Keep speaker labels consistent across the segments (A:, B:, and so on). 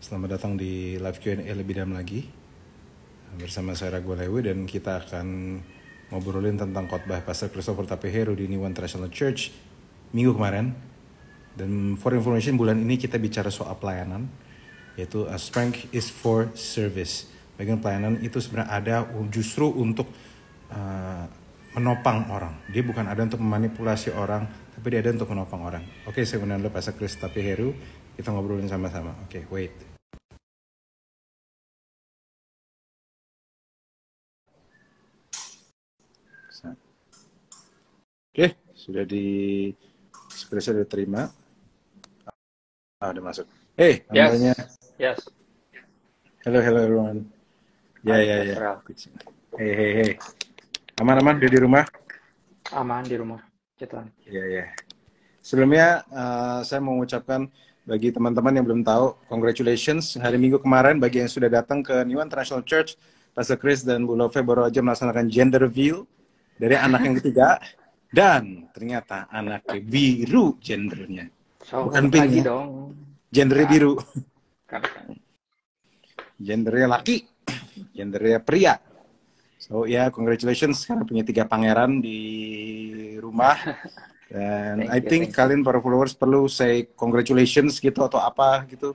A: Selamat datang di live Q&A lebih dalam lagi bersama saya Ragu Lewi, dan kita akan ngobrolin tentang khotbah Pastor Christopher Tapeheru di New One International Church minggu kemarin. Dan for information, bulan ini kita bicara soal pelayanan, yaitu strength is for service. Bagian pelayanan itu sebenarnya ada justru untuk menopang orang. Dia bukan ada untuk memanipulasi orang, tapi dia ada untuk menopang orang. Oke, saya undang dulu Pastor Chris Tapeheru. Kita ngobrolin sama-sama. Oke, wait. Oke, sudah sudah diterima. Udah masuk. Hey, namanya.
B: Yes.
A: Hello everyone. Ya. Hey. Aman di rumah?
B: Aman di rumah. Tuhan.
A: Ya. Sebelumnya saya mau mengucapkan bagi teman-teman yang belum tahu, congratulations hari Minggu kemarin bagi yang sudah datang ke New International Church. Pastor Chris dan Bu Love baru aja melaksanakan gender reveal dari anak yang ketiga. Dan ternyata anaknya biru gendernya. Bukan pink ya?
B: Dong.
A: Gendernya biru.
B: Kan.
A: Gendernya laki. Gendernya pria. So congratulations. Sekarang punya 3 pangeran di rumah. Dan I think kalian para followers perlu say congratulations gitu atau apa gitu.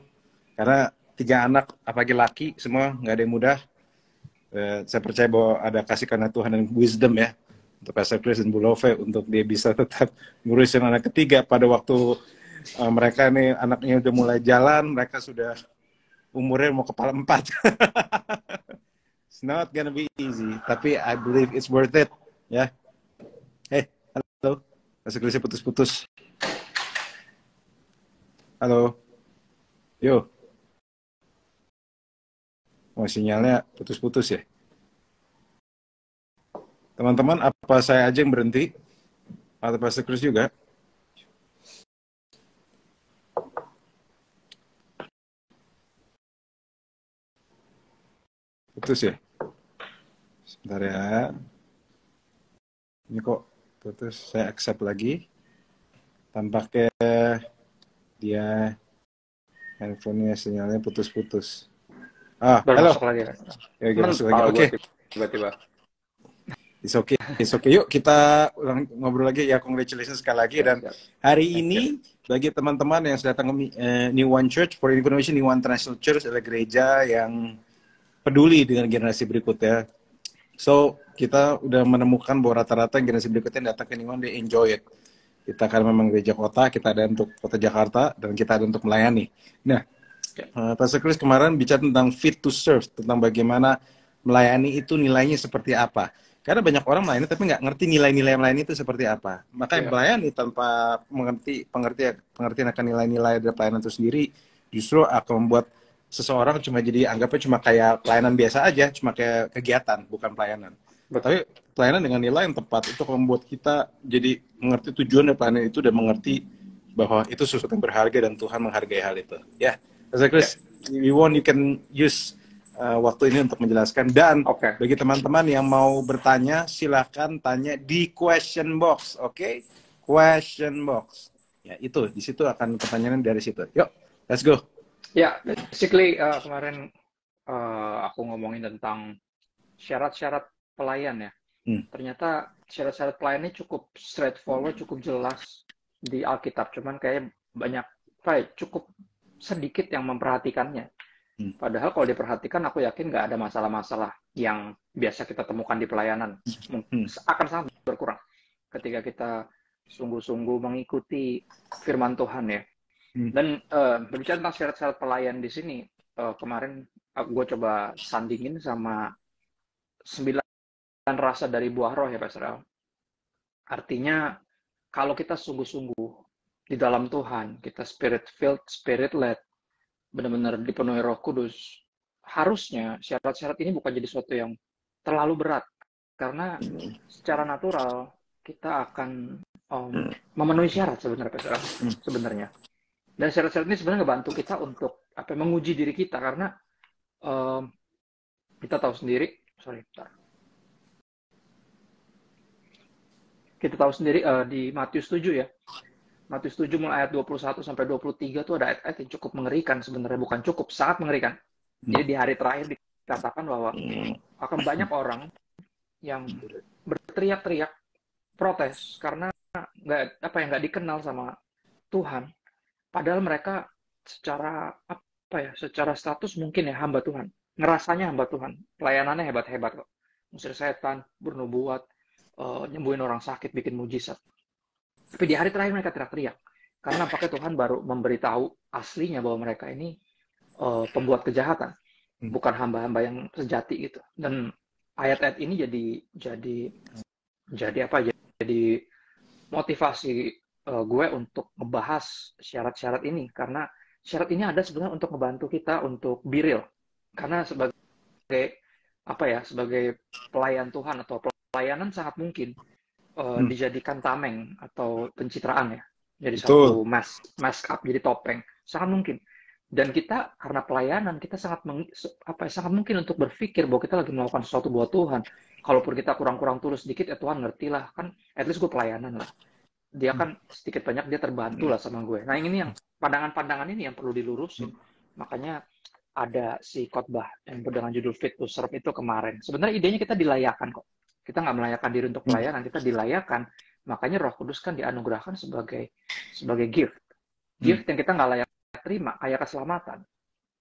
A: Karena 3 anak, apalagi laki, semua nggak ada yang mudah. Saya percaya bahwa ada kasih karena Tuhan dan wisdom ya untuk Pastor Chris dan Bu Love untuk dia bisa tetap ngurusin anak ketiga pada waktu mereka nih anaknya udah mulai jalan, mereka sudah umurnya mau kepala 4. It's not gonna be easy, tapi I believe it's worth it ya. Hey, halo, Pastor Chris putus-putus. Halo, yo. Sinyalnya putus-putus ya. Teman-teman, apa saya aja yang berhenti? Atau Pastor Chris juga? Putus ya? Sebentar ya. Ini kok putus, saya accept lagi. Tampaknya dia handphonenya sinyalnya putus-putus. Halo.
B: Masuk lagi.
A: Masuk lagi. Oke.
B: Tiba-tiba.
A: It's okay. Yuk kita ngobrol lagi ya. Congratulations sekali lagi. Dan hari ini bagi teman-teman yang sudah datang ke New One Church, for information, New One International Church adalah gereja yang peduli dengan generasi berikutnya. So kita udah menemukan bahwa rata-rata generasi berikutnya datang ke New One, they enjoy it. Kita karena memang gereja kota, kita ada untuk kota Jakarta, dan kita ada untuk melayani. Nah, Pastor Chris kemarin bicara tentang fit to serve, tentang bagaimana melayani itu nilainya seperti apa. Karena banyak orang melayani tapi nggak ngerti nilai-nilai melayani itu seperti apa. Makanya melayani tanpa pengertian akan nilai-nilai dari pelayanan itu sendiri justru akan membuat seseorang cuma jadi anggapnya cuma kayak pelayanan biasa aja, cuma kayak kegiatan, bukan pelayanan. Tapi pelayanan dengan nilai yang tepat untuk membuat kita jadi mengerti tujuan dari pelayanan itu dan mengerti bahwa itu sesuatu yang berharga dan Tuhan menghargai hal itu. Ya, Pastor Chris, you can use waktu ini untuk menjelaskan. Dan bagi teman-teman yang mau bertanya, silakan tanya di question box, oke? Question box. Ya, itu di situ akan pertanyaan dari situ. Yuk, let's go.
B: Ya, basically kemarin aku ngomongin tentang syarat-syarat pelayan ya. Ternyata syarat-syarat pelayan ini cukup straightforward, cukup jelas di Alkitab. Cuman kayak banyak, cukup sedikit yang memperhatikannya. Padahal kalau diperhatikan, aku yakin nggak ada masalah-masalah yang biasa kita temukan di pelayanan. Akan sangat berkurang ketika kita sungguh-sungguh mengikuti firman Tuhan ya. Dan berbicara tentang syarat-syarat pelayan di sini, kemarin gue coba sandingin sama 9 rasa dari buah roh ya Pastor Al. Artinya kalau kita sungguh-sungguh di dalam Tuhan, kita spirit-filled, spirit-led, benar-benar dipenuhi Roh Kudus, harusnya syarat-syarat ini bukan jadi sesuatu yang terlalu berat, karena secara natural kita akan memenuhi syarat sebenarnya. Dan syarat-syarat ini sebenarnya ngebantu kita untuk menguji diri kita, karena kita tahu sendiri, kita tahu sendiri di Matius 7 ya, Matius 7 mulai ayat 21 sampai 23 tuh ada ayat-ayat yang cukup mengerikan sebenarnya, bukan cukup, sangat mengerikan. Jadi di hari terakhir dikatakan bahwa akan banyak orang yang berteriak-teriak protes karena nggak dikenal sama Tuhan, padahal mereka secara status mungkin ya hamba Tuhan, ngerasanya hamba Tuhan, pelayanannya hebat-hebat kok, ngusir setan, bernubuat, nyembuhin orang sakit, bikin mujizat. Tapi di hari terakhir mereka teriak-teriak karena pakai Tuhan baru memberitahu aslinya bahwa mereka ini pembuat kejahatan, bukan hamba-hamba yang sejati gitu. Dan ayat-ayat ini jadi motivasi gue untuk ngebahas syarat-syarat ini, karena syarat ini ada sebenarnya untuk membantu kita untuk be real. Karena sebagai pelayan Tuhan atau pelayanan sangat mungkin dijadikan tameng atau pencitraan ya. Jadi satu mask up, jadi topeng, sangat mungkin. Dan kita karena pelayanan kita sangat mungkin untuk berpikir bahwa kita lagi melakukan sesuatu buat Tuhan. Kalaupun kita kurang-kurang tulus sedikit, ya Tuhan ngerti lah, kan at least gue pelayanan lah. Dia kan sedikit banyak dia terbantu lah sama gue. Nah ini yang pandangan-pandangan ini yang perlu dilurusin. Makanya ada si khotbah yang dengan judul Fit to Serve itu kemarin. Sebenarnya idenya kita dilayakan kok. Kita nggak melayakkan diri untuk pelayanan, kita dilayakan. Makanya Roh Kudus kan dianugerahkan sebagai gift. Gift yang kita nggak layak terima, kayak keselamatan.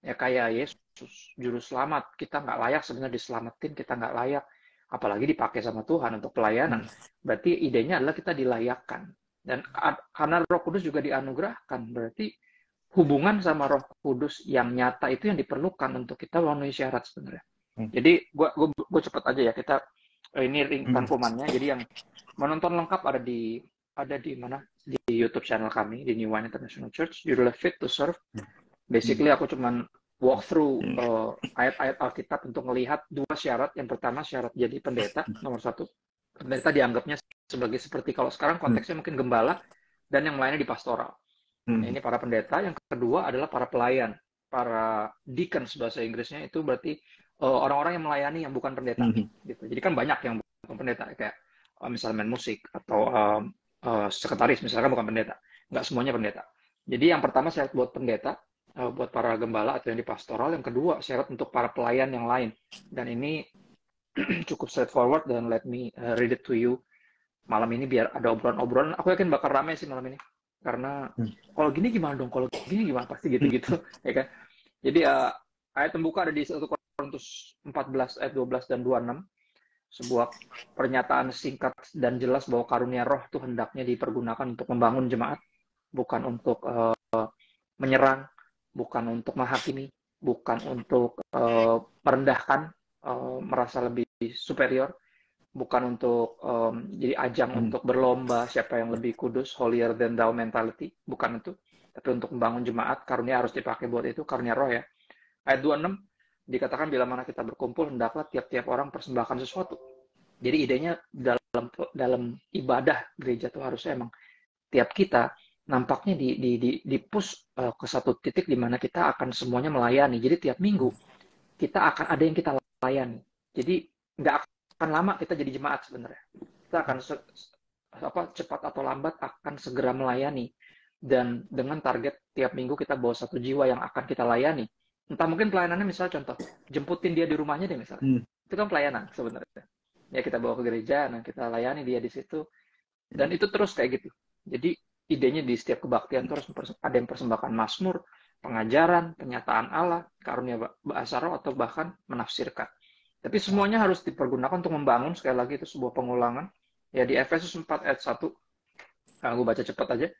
B: Ya kayak Yesus, juru selamat. Kita nggak layak sebenarnya diselamatin, kita nggak layak. Apalagi dipakai sama Tuhan untuk pelayanan. Berarti idenya adalah kita dilayakkan. Dan karena Roh Kudus juga dianugerahkan, berarti hubungan sama Roh Kudus yang nyata itu yang diperlukan untuk kita memenuhi syarat sebenarnya. Jadi gue cepet aja ya, kita ini rangkumannya. Jadi yang menonton lengkap ada di mana, di YouTube channel kami di New Wine International Church, judulnya Fit to Serve. Basically aku cuman walk through ayat-ayat Alkitab untuk melihat dua syarat. Yang pertama syarat jadi pendeta, nomor satu. Pendeta dianggapnya seperti kalau sekarang konteksnya mungkin gembala, dan yang lainnya di pastoral. Ini para pendeta. Yang kedua adalah para pelayan, para deacons bahasa Inggrisnya, itu berarti orang-orang yang melayani yang bukan pendeta. Gitu. Jadi kan banyak yang bukan pendeta, kayak misalnya main musik atau sekretaris misalkan bukan pendeta. Nggak semuanya pendeta. Jadi yang pertama syarat buat pendeta, buat para gembala atau yang di pastoral. Yang kedua syarat untuk para pelayan yang lain. Dan ini cukup straightforward, dan let me read it to you malam ini biar ada obrolan-obrolan. Aku yakin bakal ramai sih malam ini. Karena kalau gini gimana dong, kalau gini gimana, pasti gitu-gitu. Ya kan? Jadi ayat pembuka ada di 1 Korintus 14 ayat 12 dan 26. Sebuah pernyataan singkat dan jelas bahwa karunia Roh itu hendaknya dipergunakan untuk membangun jemaat, bukan untuk menyerang, bukan untuk menghakimi, bukan untuk merendahkan, merasa lebih superior, bukan untuk jadi ajang untuk berlomba siapa yang lebih kudus, holier than thou mentality, bukan itu. Tapi untuk membangun jemaat, karunia harus dipakai buat itu, karunia Roh ya. Ayat 26 dikatakan bila mana kita berkumpul hendaklah tiap-tiap orang persembahkan sesuatu. Jadi idenya dalam ibadah gereja tuh harusnya emang tiap kita nampaknya di push ke satu titik di mana kita akan semuanya melayani. Jadi tiap minggu kita akan ada yang kita layani. Jadi nggak akan lama kita jadi jemaat sebenarnya. Kita akan cepat atau lambat akan segera melayani. Dan dengan target tiap minggu kita bawa satu jiwa yang akan kita layani. Entah mungkin pelayanannya misalnya contoh, jemputin dia di rumahnya deh misalnya. Itu kan pelayanan sebenarnya. Ya kita bawa ke gereja, nah kita layani dia di situ. Dan itu terus kayak gitu. Jadi idenya di setiap kebaktian terus ada yang persembahkan mazmur, pengajaran, penyataan Allah, karunia bahasa roh, atau bahkan menafsirkan. Tapi semuanya harus dipergunakan untuk membangun, sekali lagi itu sebuah pengulangan. Ya di Efesus 4 ayat 1, gue baca cepat aja.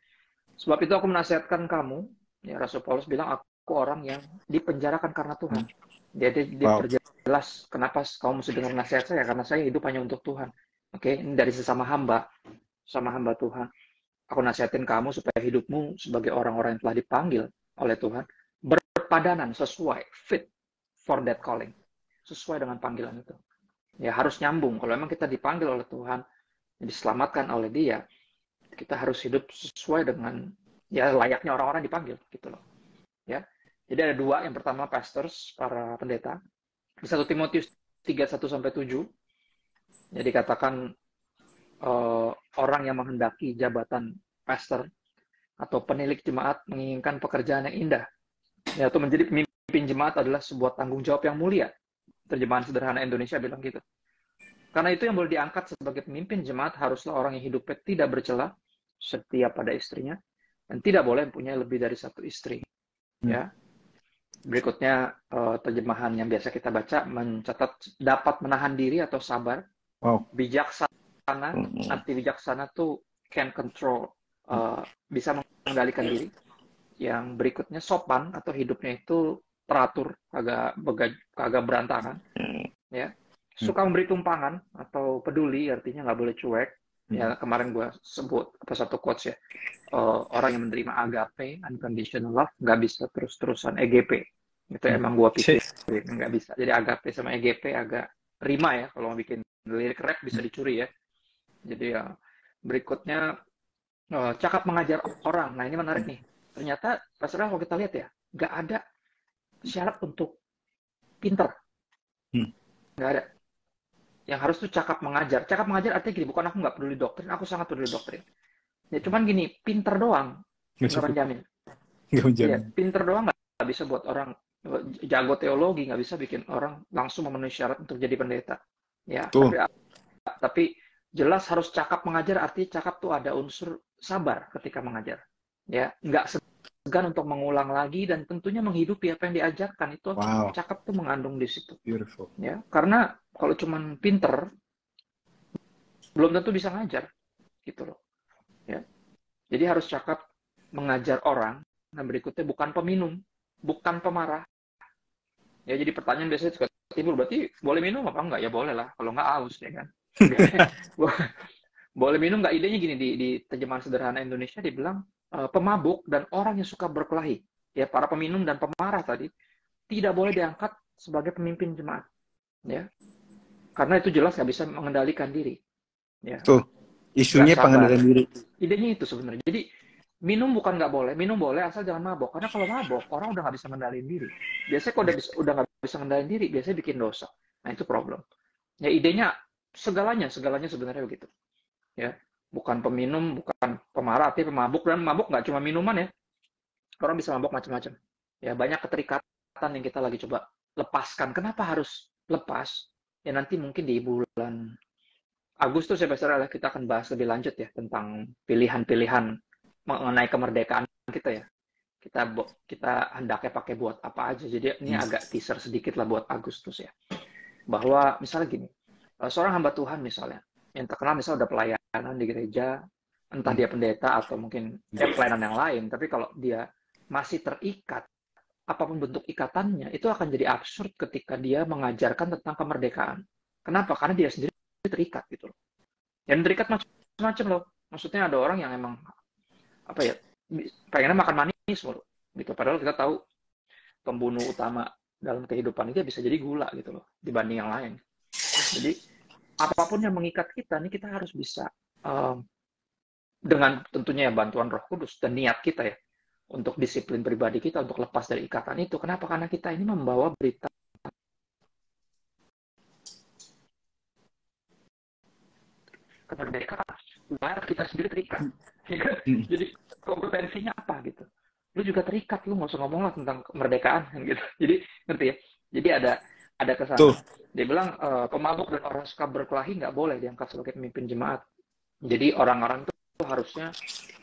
B: Sebab itu aku menasihatkan kamu, ya Rasul Paulus bilang, aku orang yang dipenjarakan karena Tuhan. Dia perjelas kenapa kamu mesti dengar nasihat saya, karena saya hidup hanya untuk Tuhan. Oke, ini dari sesama hamba Tuhan. Aku nasihatin kamu supaya hidupmu sebagai orang-orang yang telah dipanggil oleh Tuhan berpadanan, sesuai, fit for that calling, sesuai dengan panggilan itu. Ya harus nyambung. Kalau memang kita dipanggil oleh Tuhan, diselamatkan oleh Dia, kita harus hidup sesuai dengan ya layaknya orang-orang dipanggil gitu loh. Ya. Jadi ada dua, yang pertama pastors, para pendeta. Di 1 Timotius 3:1-7 ya dikatakan orang yang menghendaki jabatan pastor atau penilik jemaat menginginkan pekerjaan yang indah. Ya, atau menjadi pemimpin jemaat adalah sebuah tanggung jawab yang mulia. Terjemahan sederhana Indonesia bilang gitu. Karena itu yang boleh diangkat sebagai pemimpin jemaat haruslah orang yang hidupnya tidak bercela, setia pada istrinya, dan tidak boleh mempunyai lebih dari satu istri. Ya. Berikutnya terjemahan yang biasa kita baca mencatat dapat menahan diri atau sabar. Bijaksana, arti bijaksana tuh can control, bisa mengendalikan diri. Yang berikutnya sopan atau hidupnya itu teratur, agak berantakan. Ya. Suka memberi tumpangan atau peduli, artinya nggak boleh cuek. Ya, kemarin gue sebut satu quotes ya. Orang yang menerima agape, unconditional love, nggak bisa terus-terusan EGP. Itu emang gue pikirin, nggak bisa. Jadi agape sama EGP agak rima ya, kalau mau bikin lirik rap bisa dicuri ya. Jadi ya, berikutnya cakap mengajar orang. Nah, ini menarik nih. Ternyata, Pastor, kalau kita lihat ya, nggak ada syarat untuk pinter. Nggak ada. Yang harus tuh cakap mengajar. Cakap mengajar artinya gini, bukan aku nggak peduli doktrin, aku sangat peduli doktrin. Ya cuman gini, pinter doang nggak menjamin. Iya, pinter doang nggak bisa buat orang jago teologi, nggak bisa bikin orang langsung memenuhi syarat untuk jadi pendeta. Ya, tapi jelas harus cakap mengajar, artinya cakap tuh ada unsur sabar ketika mengajar. Ya, nggak segan untuk mengulang lagi dan tentunya menghidupi apa yang diajarkan. Itu cakap tuh mengandung di situ.
A: Beautiful.
B: Ya, karena kalau cuman pinter belum tentu bisa ngajar gitu loh. Ya. Jadi harus cakap mengajar orang. Nah, berikutnya bukan peminum, bukan pemarah. Ya, jadi pertanyaan biasanya suka timbul, berarti boleh minum apa enggak? Ya boleh lah, kalau enggak aus ya kan. Boleh minum nggak? Idenya gini, di terjemahan sederhana Indonesia dibilang pemabuk dan orang yang suka berkelahi. Ya, para peminum dan pemarah tadi tidak boleh diangkat sebagai pemimpin jemaat. Ya, karena itu jelas nggak bisa mengendalikan diri. Ya.
A: Tuh, isunya pengendalian diri.
B: Idenya itu sebenarnya. Jadi minum bukan nggak boleh, minum boleh asal jangan mabok. Karena kalau mabok orang udah nggak bisa mengendalikan diri. Biasanya kalau udah nggak bisa mengendalikan diri, biasanya bikin dosa. Nah itu problem. Ya idenya segalanya sebenarnya begitu. Ya, bukan peminum, bukan pemarah, tapi pemabuk. Dan mabuk nggak cuma minuman ya. Orang bisa mabok macam-macam. Ya banyak keterikatan yang kita lagi coba lepaskan. Kenapa harus lepas? Ya nanti mungkin di bulan Agustus ya Pastor, kita akan bahas lebih lanjut ya tentang pilihan-pilihan mengenai kemerdekaan kita ya. Kita hendaknya pakai buat apa aja. Jadi ini agak teaser sedikit lah buat Agustus ya. Bahwa misalnya gini, seorang hamba Tuhan misalnya, yang terkenal misalnya udah pelayanan di gereja, entah dia pendeta atau mungkin pelayanan yang lain, tapi kalau dia masih terikat, apapun bentuk ikatannya, itu akan jadi absurd ketika dia mengajarkan tentang kemerdekaan. Kenapa? Karena dia sendiri terikat gitu loh. Yang terikat macam-macam loh. Maksudnya ada orang yang emang apa ya, pengennya makan manis mulu gitu. Padahal kita tahu pembunuh utama dalam kehidupan itu bisa jadi gula gitu loh dibanding yang lain. Jadi apapun yang mengikat kita nih kita harus bisa dengan tentunya ya bantuan Roh Kudus dan niat kita ya untuk disiplin pribadi kita untuk lepas dari ikatan itu. Kenapa? Karena kita ini membawa berita kemerdekaan, biar kita sendiri terikat. Jadi kompetensinya apa gitu? Lu juga terikat, lu nggak usah ngomong lah tentang kemerdekaan gitu. Jadi ngerti ya? Jadi ada kesan. Dia bilang pemabuk dan orang suka berkelahi nggak boleh diangkat sebagai pemimpin jemaat. Jadi orang-orang itu harusnya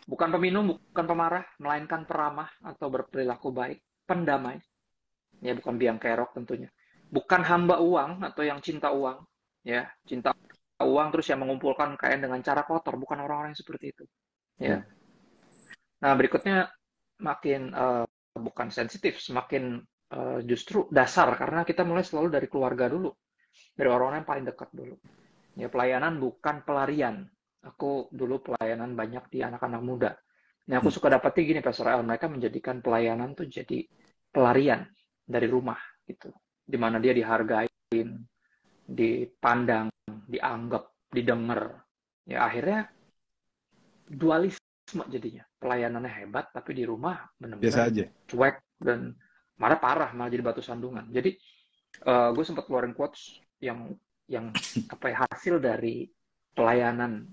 B: bukan peminum, bukan pemarah, melainkan peramah atau berperilaku baik, pendamai. Ya bukan biang kerok tentunya. Bukan hamba uang atau yang cinta uang, ya cinta uang terus yang mengumpulkan kain dengan cara kotor, bukan orang-orang yang seperti itu. Ya. Nah berikutnya makin bukan sensitif, semakin justru dasar karena kita mulai selalu dari keluarga dulu, dari orang-orang yang paling dekat dulu. Ya pelayanan bukan pelarian. Aku dulu pelayanan banyak di anak-anak muda. Nah aku suka dapetnya gini Pastor El, mereka menjadikan pelayanan tuh jadi pelarian dari rumah gitu, dimana dia dihargain, dipandang, dianggap, didengar. Ya akhirnya dualisme jadinya. Pelayanannya hebat, tapi di rumah benar-benar cuek dan malah parah, malah jadi batu sandungan. Jadi gue sempat keluarin quotes yang apa ya, hasil dari pelayanan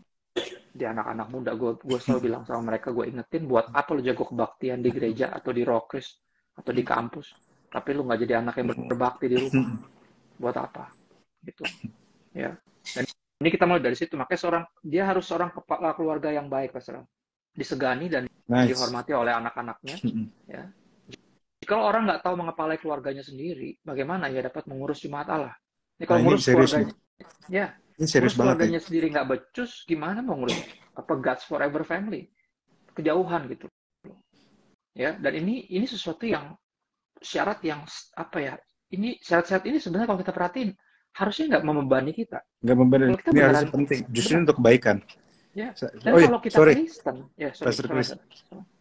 B: di anak-anak muda. Gue selalu bilang sama mereka, gue ingetin, buat apa lu jago kebaktian di gereja atau di Rokris atau di kampus, tapi lu nggak jadi anak yang berbakti di rumah, buat apa? Gitu. Ya. Dan ini kita mulai dari situ. Makanya dia harus seorang kepala keluarga yang baik, Pastor. Disegani dan dihormati oleh anak-anaknya. Ya. Kalau orang nggak tahu mengepalai keluarganya sendiri, bagaimana ia dapat mengurus jemaat Allah? Ini kalau ngurus keluarganya, ini serius keluarganya sendiri nggak becus, gimana mau ngurus apa God's Forever Family? Kejauhan gitu. Ya, dan ini sesuatu yang syarat yang apa ya? Ini syarat-syarat ini sebenarnya kalau kita perhatiin harusnya nggak membebani kita.
A: Nggak membebani. Ini harusnya penting. Justru untuk kebaikan.
B: Ya. Dan kalau kita Kristen, ya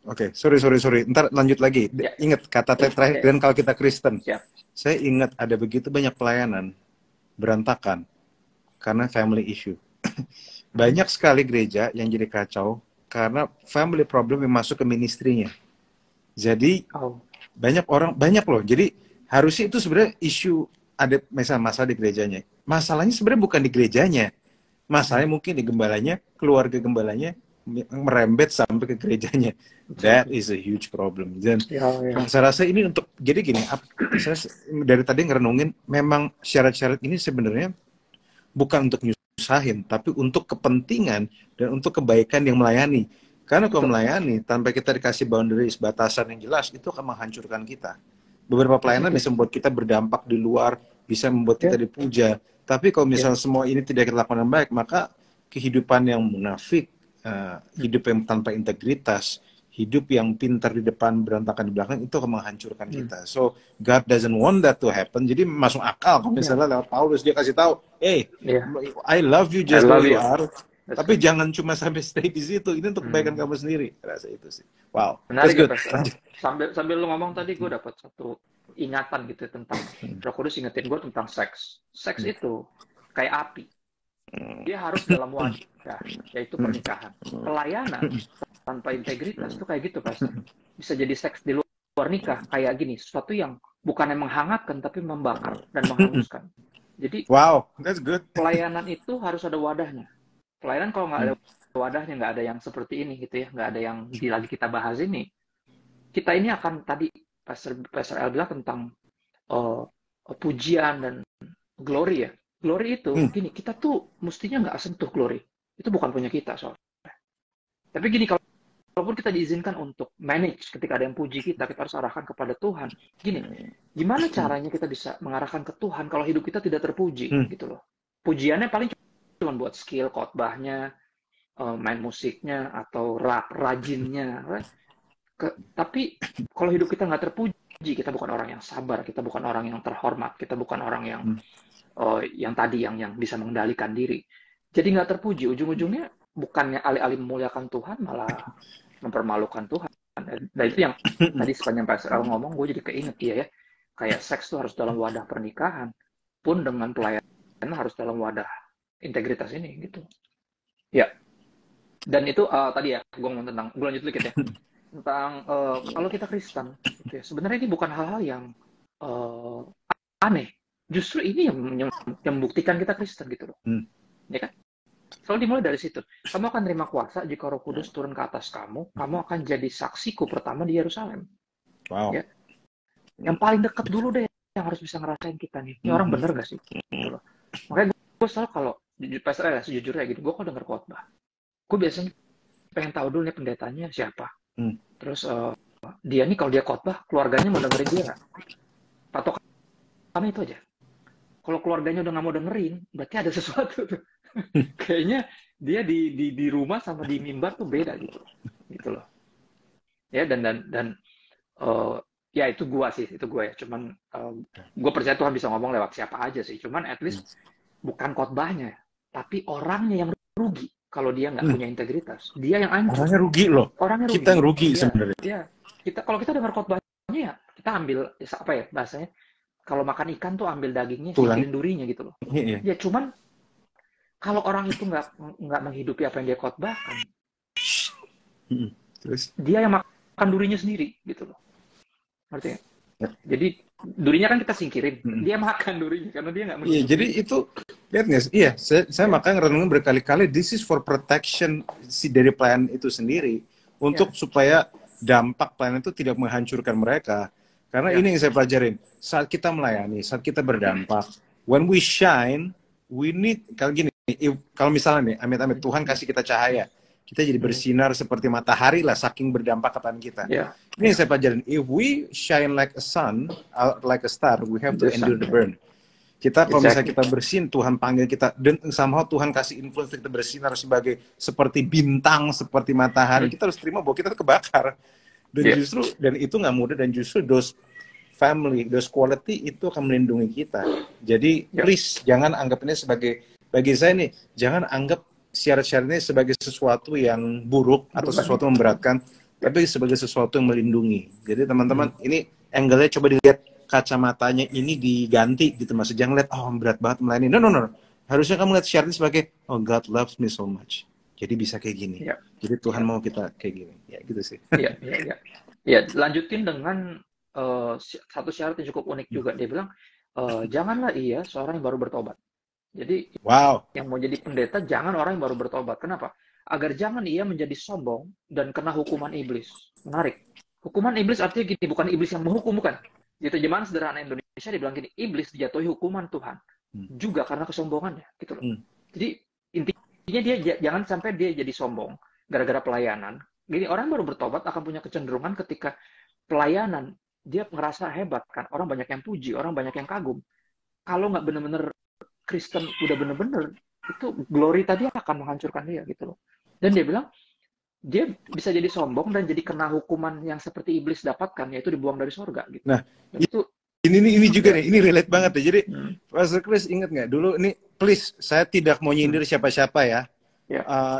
A: Oke, sorry. Ntar lanjut lagi. Ya. Ingat kata terakhir. Dan kalau kita Kristen, saya ingat ada begitu banyak pelayanan berantakan karena family issue. Banyak sekali gereja yang jadi kacau karena family problem yang masuk ke ministrinya. Jadi banyak loh. Jadi harusnya itu sebenarnya isu ada masalah di gerejanya. Masalahnya sebenarnya bukan di gerejanya. Masalahnya mungkin di gembalanya, keluarga gembalanya merembet sampai ke gerejanya. That is a huge problem. Dan saya rasa ini untuk, jadi gini, saya dari tadi ngerenungin, memang syarat-syarat ini sebenarnya bukan untuk nyusahin, tapi untuk kepentingan dan untuk kebaikan yang melayani. Karena kalau melayani, tanpa kita dikasih boundaries, batasan yang jelas, itu akan menghancurkan kita. Beberapa pelayanan bisa membuat kita berdampak di luar, bisa membuat kita dipuja. Tapi kalau misalnya semua ini tidak kita lakukan dengan baik, maka kehidupan yang munafik, hidup yang tanpa integritas, hidup yang pintar di depan, berantakan di belakang, itu akan menghancurkan kita. So, God doesn't want that to happen. Jadi masuk akal kalau misalnya lewat Paulus, dia kasih tahu, hey, I love you just the way you are. Tapi jangan cuma sampai stay di situ. Ini untuk kebaikan kamu sendiri. Rasa itu sih. Wow.
B: Menarik ya, sambil lu ngomong tadi, gue dapat satu ingatan gitu tentang Roh Kudus ingetin gue tentang seks. Seks itu kayak api. Dia harus dalam wadah, yaitu pernikahan. Pelayanan tanpa integritas itu kayak gitu, Pastor. Bisa jadi seks di luar nikah, kayak gini, sesuatu yang bukan yang menghangatkan tapi membakar dan menghanguskan. Jadi,
A: wow, that's good.
B: Pelayanan itu harus ada wadahnya. Pelayanan kalau nggak ada wadahnya, nggak ada yang seperti ini gitu ya, nggak ada yang lagi kita bahas ini. Kita ini akan tadi Pastor El bilang tentang pujian dan glory ya. Glory itu gini, kita tuh mestinya nggak sentuh glory. Itu bukan punya kita soalnya. Tapi gini, kalaupun kita diizinkan untuk manage ketika ada yang puji kita harus arahkan kepada Tuhan. Gini, gimana caranya kita bisa mengarahkan ke Tuhan kalau hidup kita tidak terpuji gitu loh. Pujiannya paling cuma buat skill khotbahnya, main musiknya atau rajinnya. Tapi kalau hidup kita nggak terpuji, kita bukan orang yang sabar, kita bukan orang yang terhormat, kita bukan orang yang tadi yang bisa mengendalikan diri. Jadi nggak terpuji, ujung-ujungnya bukannya alih-alih memuliakan Tuhan, malah mempermalukan Tuhan. Dan itu yang tadi sepanjang Pastor El ngomong, gue jadi keinget ya. Kayak seks itu harus dalam wadah pernikahan, pun dengan pelayanan harus dalam wadah integritas ini gitu. Ya. Dan itu tadi ya, gue ngomong tentang, gue lanjut dikit ya. Tentang kalau kita Kristen, gitu ya, sebenarnya ini bukan hal-hal yang aneh. Justru ini yang membuktikan kita Kristen gitu loh. Ya kan? Selalu dimulai dari situ. Kamu akan terima kuasa jika Roh Kudus turun ke atas kamu. Kamu akan jadi saksiku pertama di Yerusalem.
A: Wow.
B: Ya? Yang paling dekat dulu deh yang harus bisa ngerasain kita nih. Ini orang bener gak sih? Gitu loh. Makanya gue selalu kalau Pastor ya sejujurnya gitu, gue kalau denger khotbah, gue biasanya pengen tahu dulu nih pendetanya siapa. Terus dia nih kalau dia khotbah, keluarganya mau dengerin dia nggak? Patokannya itu aja. Kalau keluarganya udah nggak mau dengerin, berarti ada sesuatu tuh. Kayaknya dia di rumah sama di mimbar tuh beda gitu loh. Ya dan ya itu gua ya. Cuman gua percaya Tuhan bisa ngomong lewat siapa aja sih. Cuman at least bukan khotbahnya, tapi orangnya yang rugi kalau dia nggak punya integritas. Dia yang hancur.
A: Orangnya rugi loh.
B: Orangnya rugi.
A: Kita yang rugi sebenarnya.
B: Ya, kalau kita dengar khotbahnya ya kita ambil apa ya bahasanya? Kalau makan ikan tuh ambil dagingnya, singkirin durinya gitu loh. Ya cuman kalau orang itu nggak menghidupi apa yang dia khotbahkan, terus dia yang makan durinya sendiri gitu loh. Ngerti ya? Jadi durinya kan kita singkirin, dia makan durinya karena dia nggak
A: Iya, jadi itu lihat nggak sih? Iya, saya makanya renungin berkali-kali. This is for protection dari pelayan itu sendiri untuk supaya dampak pelayan itu tidak menghancurkan mereka. Karena ini yang saya pelajarin. Saat kita melayani, saat kita berdampak, when we shine, we need kalau gini. Kalau misalnya nih, amit-amit Tuhan kasih kita cahaya, kita jadi bersinar seperti matahari lah, saking berdampak kepada kita. Ini yang saya pelajarin. If we shine like a sun, like a star, we have to endure the burn. Kita kalau misalnya kita bersin, Tuhan panggil kita, dan somehow Tuhan kasih influence kita bersinar seperti bintang, seperti matahari, kita harus terima bahwa kita kebakar. Dan justru, dan itu nggak mudah, dan justru those family, those quality itu akan melindungi kita. Jadi please, jangan anggap ini sebagai, bagi saya nih, jangan anggap syarat-syarat ini sebagai sesuatu yang buruk atau sesuatu yang memberatkan, tapi sebagai sesuatu yang melindungi. Jadi teman-teman, ini angle-nya coba dilihat, kacamatanya ini diganti gitu, maksud jangan lihat berat banget melayani. No. Harusnya kamu lihat syaratnya sebagai God loves me so much. Jadi bisa kayak gini. Jadi Tuhan mau kita kayak gini. Ya gitu sih.
B: Iya, lanjutin dengan satu syarat yang cukup unik juga. Dia bilang, janganlah ia seorang yang baru bertobat. Jadi yang mau jadi pendeta jangan orang yang baru bertobat. Kenapa? Agar jangan ia menjadi sombong dan kena hukuman iblis. Menarik. Hukuman iblis artinya gini, bukan iblis yang menghukum, bukan. Di terjemahan sederhana Indonesia dibilang gini, iblis dijatuhi hukuman Tuhan juga karena kesombongannya, gitu loh. Jadi intinya dia jangan sampai dia jadi sombong gara-gara pelayanan. Gini, orang baru bertobat akan punya kecenderungan ketika pelayanan dia ngerasa hebat kan, orang banyak yang puji, orang banyak yang kagum. Kalau nggak bener-bener Kristen udah bener-bener, itu glory tadi akan menghancurkan dia, gitu loh. Dan dia bilang dia bisa jadi sombong dan jadi kena hukuman yang seperti iblis dapatkan, yaitu dibuang dari surga gitu.
A: Nah, itu ini juga nih, ini relate banget ya. Jadi Pastor Chris ingat nggak dulu ini, please, saya tidak mau nyindir siapa-siapa ya.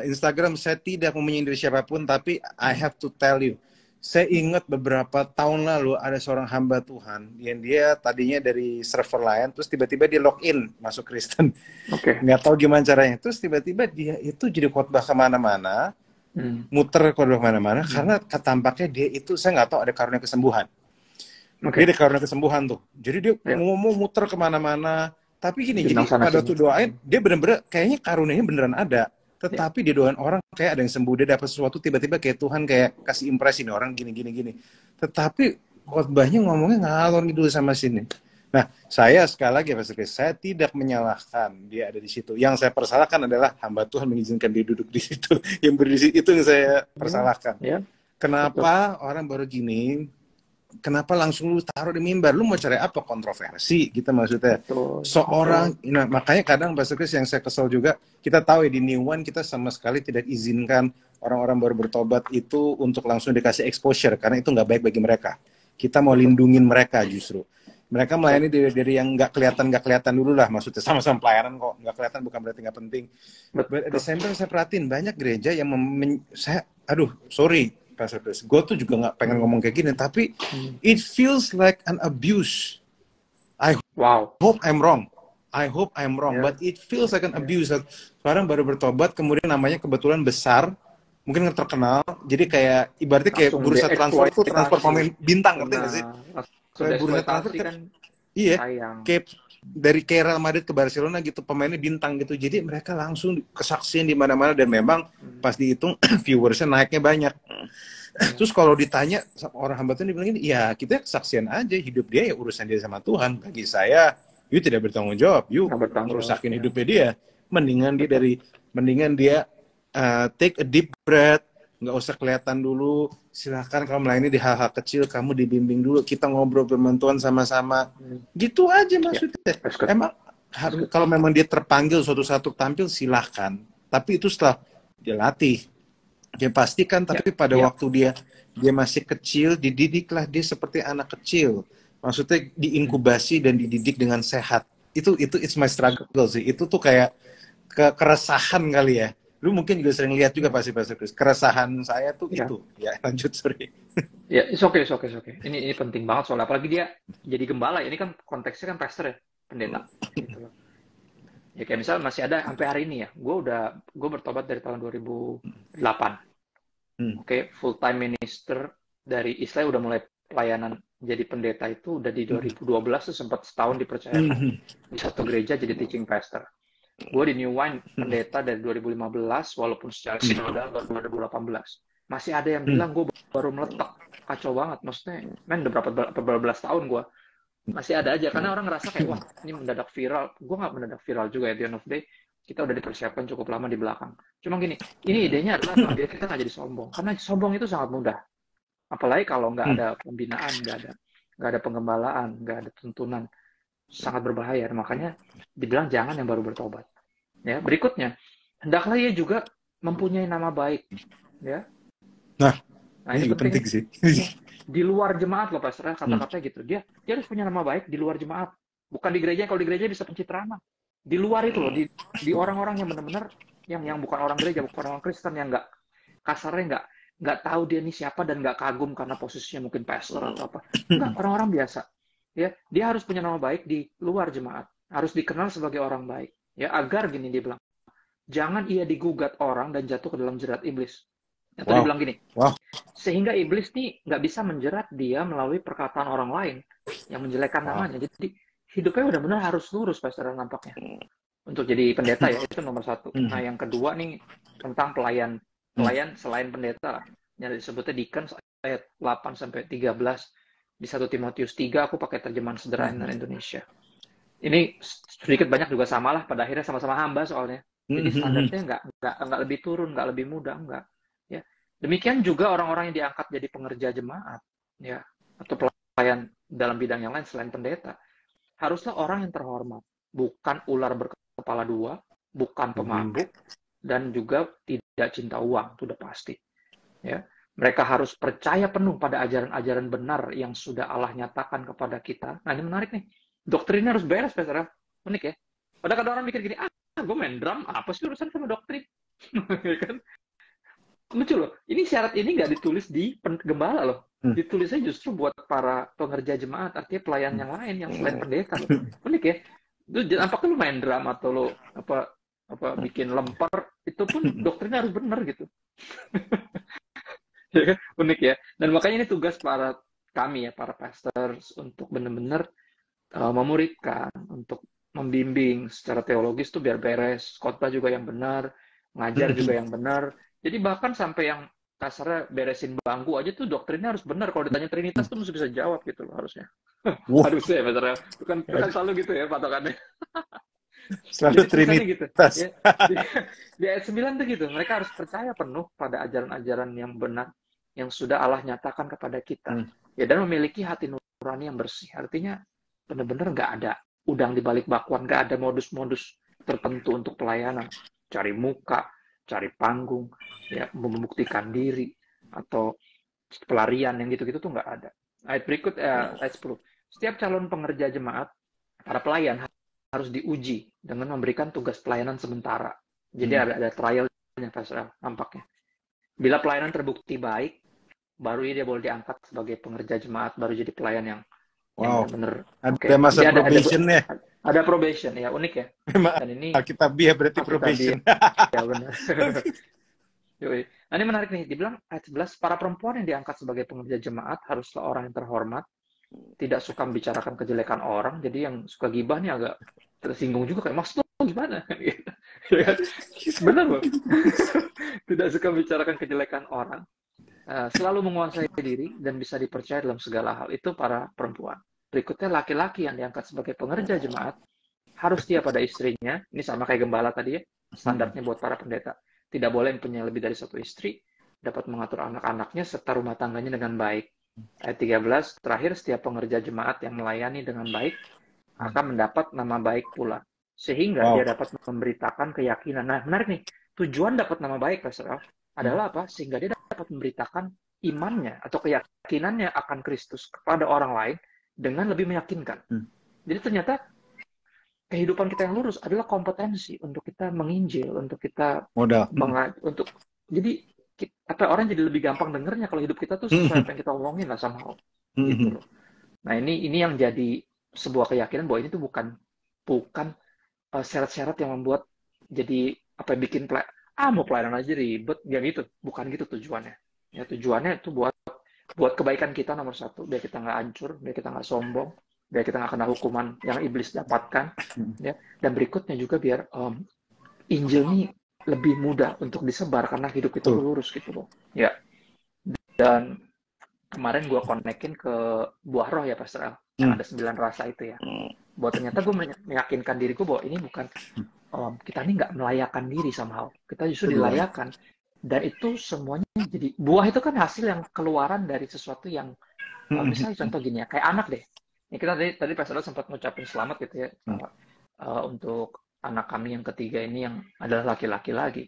A: Instagram saya tidak mau menyindir siapapun, tapi I have to tell you, saya ingat beberapa tahun lalu ada seorang hamba Tuhan yang dia tadinya dari server lain, terus tiba-tiba dia login masuk Kristen. Nggak tahu gimana caranya. Terus tiba-tiba dia itu jadi khotbah kemana-mana, muter khotbah kemana-mana, karena tampaknya dia itu, saya nggak tahu ada karunia kesembuhan. Dia ada karunia kesembuhan tuh. Jadi dia ngomong muter kemana-mana. Tapi gini, jadi pada waktu doain, dia bener-bener kayaknya karunianya beneran ada. Tetapi dia doain orang kayak ada yang sembuh, dia dapat sesuatu, tiba-tiba kayak Tuhan kayak kasih impresi nih orang gini. Tetapi khotbahnya ngomongnya ngalor gitu sama sini. Nah, saya sekali lagi saya tidak menyalahkan dia ada di situ. Yang saya persalahkan adalah hamba Tuhan mengizinkan dia duduk di situ. Yang berdiri itu yang saya persalahkan. Kenapa orang baru gini? Kenapa langsung lu taruh di mimbar? Lu mau cari apa? Kontroversi gitu maksudnya. Nah, makanya kadang Pastor Chris yang saya kesel juga, kita tahu ya di New One kita sama sekali tidak izinkan orang-orang baru bertobat itu untuk langsung dikasih exposure, karena itu nggak baik bagi mereka. Kita mau lindungin mereka justru. Mereka melayani dari yang nggak kelihatan dulu lah, maksudnya sama-sama pelayanan kok, nggak kelihatan bukan berarti nggak penting. But at the same time saya perhatiin banyak gereja yang sorry Pastor Chris, gue tuh juga nggak pengen ngomong kayak gini, tapi it feels like an abuse. I hope I'm wrong, but it feels like an abuse. Sekarang baru bertobat, kemudian namanya kebetulan besar, mungkin terkenal, jadi kayak ibaratnya kayak bursa transfer pemain bintang, ngerti nggak sih? Kayak bursa transfer kan, kayak dari Real Madrid ke Barcelona gitu, pemainnya bintang gitu, jadi mereka langsung kesaksian di mana-mana, dan memang pas dihitung viewersnya naiknya banyak. Terus kalau ditanya orang hamba Tuhan, dibilang gini, ya kita kesaksian aja, hidup dia ya urusan dia sama Tuhan. Bagi saya, you tidak bertanggung jawab, you merusakin hidupnya dia. Mendingan dia take a deep breath, nggak usah kelihatan dulu. Silahkan kalau melayani di hal-hal kecil, kamu dibimbing dulu, kita ngobrol firman Tuhan sama-sama. Gitu aja maksudnya. Emang kalau memang dia terpanggil suatu satu tampil, silahkan. Tapi itu setelah dia latih. Dia pastikan, tapi pada waktu dia masih kecil, dididiklah dia seperti anak kecil. Maksudnya diinkubasi dan dididik dengan sehat. Itu it's my struggle sih. Itu tuh kayak keresahan kali ya. Lu mungkin juga sering lihat juga pasti Pastor Chris. Keresahan saya tuh itu. Ya, lanjut, sorry.
B: Ya, it's okay. Ini penting banget soalnya, apalagi dia jadi gembala. Ini kan konteksnya kan pastor ya, pendeta. Gitu loh. Ya kayak misalnya masih ada sampai hari ini ya. Gue bertobat dari tahun 2008. Full time minister dari Islam, udah mulai pelayanan jadi pendeta itu udah di 2012 tuh sempat setahun dipercayakan di satu gereja jadi teaching pastor. Gue di New Wine pendeta dari 2015, walaupun secara sinodal baru 2018. Masih ada yang bilang gue baru meletak. Kacau banget. Maksudnya, men udah berapa belas tahun gue. Masih ada aja. Karena orang ngerasa kayak, wah ini mendadak viral. Gue nggak mendadak viral juga ya. At the end of the day, kita udah dipersiapkan cukup lama di belakang. Cuma gini, ini idenya adalah biar kita nggak jadi sombong. Karena sombong itu sangat mudah. Apalagi kalau nggak ada pembinaan, nggak ada penggembalaan, nggak ada tuntunan. Sangat berbahaya. Makanya dibilang jangan yang baru bertobat. Ya, berikutnya, hendaklah ia juga mempunyai nama baik, ya.
A: Nah
B: Ini
A: penting sih.
B: Di luar jemaat loh, Pastor, kata-katanya gitu. Dia harus punya nama baik di luar jemaat, bukan di gereja. Kalau di gereja bisa pencitraan, di luar itu loh, di orang-orang yang benar-benar yang bukan orang gereja, bukan orang Kristen, yang nggak kasarnya nggak tahu dia ini siapa dan nggak kagum karena posisinya mungkin pastor atau apa. Enggak, orang-orang biasa. Ya, dia harus punya nama baik di luar jemaat, harus dikenal sebagai orang baik. Ya, agar gini dia bilang, jangan ia digugat orang dan jatuh ke dalam jerat iblis. Atau dia bilang gini, sehingga iblis nih nggak bisa menjerat dia melalui perkataan orang lain yang menjelekkan namanya. Jadi hidupnya benar-benar harus lurus, Pastor, nampaknya. Untuk jadi pendeta ya, itu nomor satu. Nah, yang kedua nih, tentang pelayan selain pendeta lah. Yang disebutnya deacon, ayat 8-13. Di 1 Timotius 3, aku pakai terjemahan sederhana Indonesia. Ini sedikit banyak juga sama lah, pada akhirnya sama-sama hamba soalnya. Jadi standarnya nggak lebih turun, nggak lebih mudah, nggak. Ya. Demikian juga orang-orang yang diangkat jadi pengerja jemaat, ya, atau pelayan dalam bidang yang lain selain pendeta, haruslah orang yang terhormat, bukan ular berkepala dua, bukan pemabuk, dan juga tidak cinta uang, itu udah pasti. Ya. Mereka harus percaya penuh pada ajaran-ajaran benar yang sudah Allah nyatakan kepada kita. Nah, ini menarik nih. Doktrinnya harus beres, Pastor. Unik ya. Padahal kadang orang mikir gini, gue main drum, apa sih urusan sama doktrin? Kan? Lucu loh. Ini syarat ini nggak ditulis di gembala loh. Ditulisnya justru buat para pengerja jemaat, artinya pelayan yang lain yang selain pendeta loh. Unik ya. Itu nampaknya lu main drum atau lo apa bikin lemper, itu pun doktrinnya harus benar gitu. Ya kan? Unik ya. Dan makanya ini tugas para kami ya, para pastors, untuk benar-benar memuridkan, untuk membimbing secara teologis tuh biar beres, khotbah juga yang benar, ngajar juga yang benar. Jadi bahkan sampai yang kasarnya beresin bangku aja tuh doktrinnya harus benar. Kalau ditanya Trinitas tuh mesti bisa jawab gitu loh harusnya. Harusnya ya, Pastor. Bukan selalu gitu ya patokannya.
A: Selalu Trinitas.
B: Gitu, ya. Di ayat 9 tuh gitu, mereka harus percaya penuh pada ajaran-ajaran yang benar yang sudah Allah nyatakan kepada kita. Ya, dan memiliki hati nurani yang bersih. Artinya benar-benar nggak ada udang di balik bakwan, nggak ada modus-modus tertentu untuk pelayanan, cari muka, cari panggung, ya, membuktikan diri atau pelarian yang gitu-gitu tuh nggak ada. Ayat berikut, ayat 10. Setiap calon pengerja jemaat, para pelayan harus diuji dengan memberikan tugas pelayanan sementara. Jadi ada trialnya, Pastor, nampaknya. Bila pelayanan terbukti baik, baru dia boleh diangkat sebagai pengerja jemaat, baru jadi pelayan yang benar-benar.
A: Ada masa probationnya.
B: Ada probation, ya, unik ya. Dan ini
A: Alkitabiah berarti probation.
B: Ya, benar. Nah, ini menarik nih, dibilang ayat 11, para perempuan yang diangkat sebagai pengerja jemaat haruslah orang yang terhormat, tidak suka membicarakan kejelekan orang. Jadi yang suka gibah nih agak tersinggung juga, kayak maksud lo gimana? Benar loh. Tidak suka membicarakan kejelekan orang. Selalu menguasai diri dan bisa dipercaya dalam segala hal. Itu para perempuan. Berikutnya laki-laki yang diangkat sebagai pengerja jemaat harus setia pada istrinya. Ini sama kayak gembala tadi ya. Standarnya buat para pendeta. Tidak boleh mempunyai lebih dari satu istri. Dapat mengatur anak-anaknya serta rumah tangganya dengan baik. Ayat 13, terakhir setiap pengerja jemaat yang melayani dengan baik akan mendapat nama baik pula. Sehingga dia dapat memberitakan keyakinan. Nah, menarik nih. Tujuan dapat nama baik, Pastor, adalah apa? Sehingga dia dapat memberitakan imannya atau keyakinannya akan Kristus kepada orang lain dengan lebih meyakinkan. Jadi ternyata kehidupan kita yang lurus adalah kompetensi untuk kita menginjil, untuk kita jadi orang jadi lebih gampang dengernya kalau hidup kita tuh sesuai apa yang kita omongin lah somehow. Gitu loh. Nah, ini yang jadi sebuah keyakinan bahwa ini tuh bukan syarat-syarat yang membuat jadi apa yang bikin mau pelayanan aja ribet, ya gitu. Bukan gitu tujuannya. Ya, tujuannya itu buat buat kebaikan kita nomor satu, biar kita nggak hancur, biar kita nggak sombong, biar kita nggak kena hukuman yang iblis dapatkan, ya. Dan berikutnya juga biar Injil ini lebih mudah untuk disebar karena hidup itu lurus gitu loh. Ya. Dan kemarin gue konekin ke buah roh ya Pastor Al, yang ada 9 rasa itu ya. Bahwa ternyata gue meyakinkan diriku bahwa ini bukan kita ini nggak melayakan diri somehow. Kita justru dilayakan. Dan itu semuanya jadi buah itu kan hasil yang keluaran dari sesuatu yang misalnya contoh gini ya, kayak anak deh. Ya, kita tadi Pastor Al sempat ngucapin selamat gitu ya untuk anak kami yang ketiga ini yang adalah laki-laki lagi.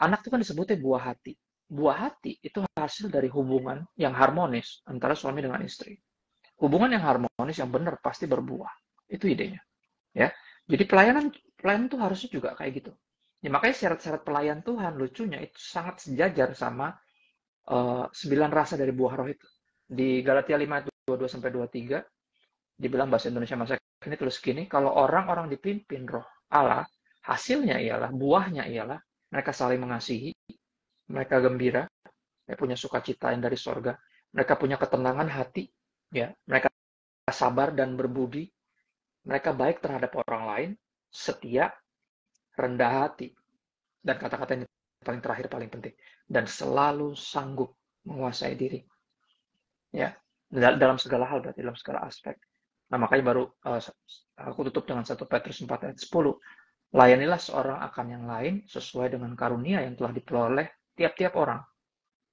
B: Anak itu kan disebutnya buah hati. Buah hati itu hasil dari hubungan yang harmonis antara suami dengan istri. Hubungan yang harmonis yang benar pasti berbuah. Itu idenya. Ya. Jadi pelayan itu harusnya juga kayak gitu. Ya, makanya syarat-syarat pelayan Tuhan lucunya itu sangat sejajar sama 9 rasa dari buah roh itu. Di Galatia 5:22 sampai 23 dibilang bahasa Indonesia masa ini tulis gini, kalau orang-orang dipimpin roh Allah, hasilnya ialah, buahnya ialah mereka saling mengasihi, mereka gembira, mereka punya sukacita yang dari sorga, mereka punya ketenangan hati, ya, mereka sabar dan berbudi, mereka baik terhadap orang lain, setia, rendah hati, dan kata-kata yang paling terakhir paling penting, dan selalu sanggup menguasai diri, ya, dalam segala hal berarti dalam segala aspek. Nah makanya baru aku tutup dengan 1 Petrus 4 ayat 10. Layanilah seorang akan yang lain sesuai dengan karunia yang telah diperoleh tiap-tiap orang.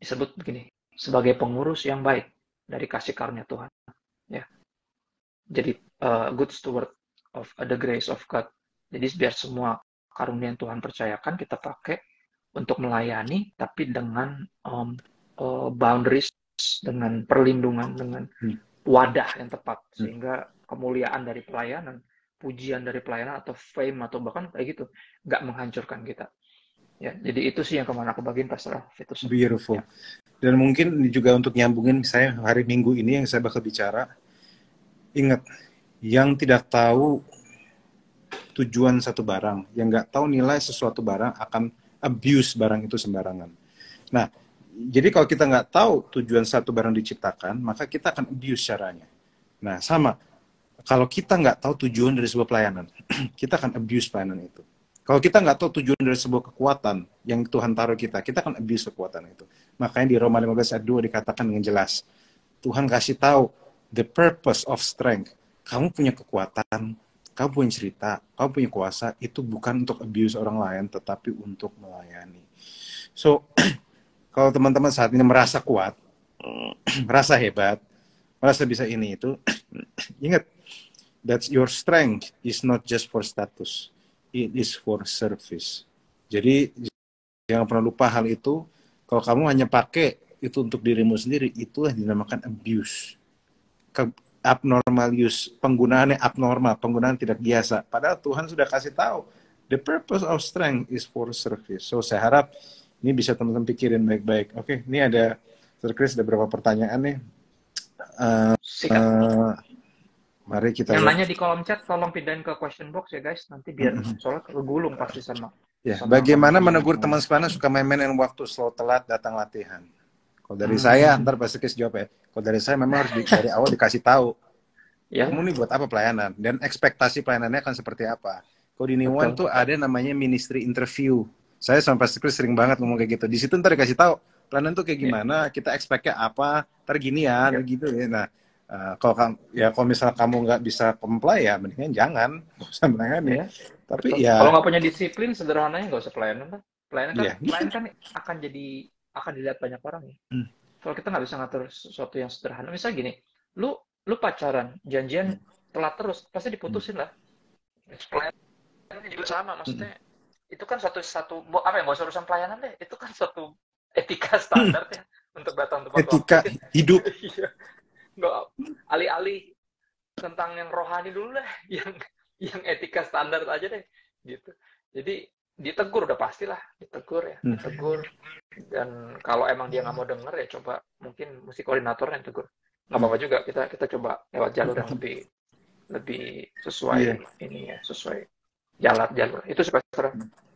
B: Disebut begini, sebagai pengurus yang baik dari kasih karunia Tuhan. Ya. Jadi good steward of the grace of God. Jadi biar semua karunia yang Tuhan percayakan kita pakai untuk melayani, tapi dengan boundaries, dengan perlindungan, dengan wadah yang tepat, sehingga kemuliaan dari pelayanan, pujian dari pelayanan atau fame atau bahkan kayak gitu nggak menghancurkan kita. Ya, jadi itu sih yang kemana aku bagiin Pastor Vitus.
A: Beautiful. Ya. Dan mungkin juga untuk nyambungin misalnya hari Minggu ini yang saya bakal bicara, ingat, yang tidak tahu tujuan satu barang, yang nggak tahu nilai sesuatu barang akan abuse barang itu sembarangan. Nah, jadi kalau kita nggak tahu tujuan satu barang diciptakan, maka kita akan abuse caranya. Nah, sama. Kalau kita nggak tahu tujuan dari sebuah pelayanan, kita akan abuse pelayanan itu. Kalau kita nggak tahu tujuan dari sebuah kekuatan yang Tuhan taruh kita akan abuse kekuatan itu. Makanya di Roma 15 ayat 2 dikatakan dengan jelas, Tuhan kasih tahu the purpose of strength. Kamu punya kekuatan, kamu punya cerita, kamu punya kuasa, itu bukan untuk abuse orang lain, tetapi untuk melayani. So, kalau teman-teman saat ini merasa kuat, merasa hebat, merasa bisa ini itu, ingat, that your strength is not just for status, it is for service. Jadi jangan pernah lupa hal itu. Kalau kamu hanya pakai itu untuk dirimu sendiri, itulah dinamakan abuse. Abnormal use, penggunaannya abnormal, penggunaan tidak biasa. Padahal Tuhan sudah kasih tahu, the purpose of strength is for service. So saya harap ini bisa teman-teman pikirin baik-baik. Oke, ini ada Chris, ada beberapa pertanyaan nih. Mari kita
B: yang nanya di kolom chat tolong pindahin ke question box ya guys, nanti biar soalnya kegulung pasti sama.
A: Ya, bagaimana menegur teman sepanjang suka main-main waktu slow telat datang latihan? Kalau dari saya, ntar pasti Chris jawab ya. Kalau dari saya memang harus dari awal dikasih tahu. Ya. Kamu nih buat apa pelayanan dan ekspektasi pelayanannya akan seperti apa. Kalau di New One tuh ada namanya ministry interview. Saya sama Pastor Chris sering banget ngomong kayak gitu. Di situ ntar dikasih tahu pelayanan tuh kayak gimana, kita expect-nya apa, ntar gini ya, gitu ya. Nah, kalau misalnya kamu nggak bisa comply ya mendingan jangan, nggak usah melayani. Tapi
B: kalau nggak punya disiplin, sederhananya nggak usah pelayanan kan. Pelayanan kan akan dilihat banyak orang ya. Kalau kita nggak bisa ngatur sesuatu yang sederhana, misalnya gini, lu pacaran, janjian telat terus, pasti diputusin lah. Pelayanan juga sama, maksudnya itu kan satu apa ya, nggak usah urusan pelayanan deh, itu kan suatu etika standar ya untuk datang tepat waktu.
A: Etika hidup.
B: Nggak alih-alih tentang yang rohani dulu deh, yang etika standar aja deh, gitu. Jadi ditegur udah pastilah, ditegur. Dan kalau emang dia nggak mau denger ya coba mungkin mesti koordinator yang tegur. Nggak apa-apa juga, kita coba lewat jalur yang lebih sesuai ini ya, sesuai jalur itu seperti.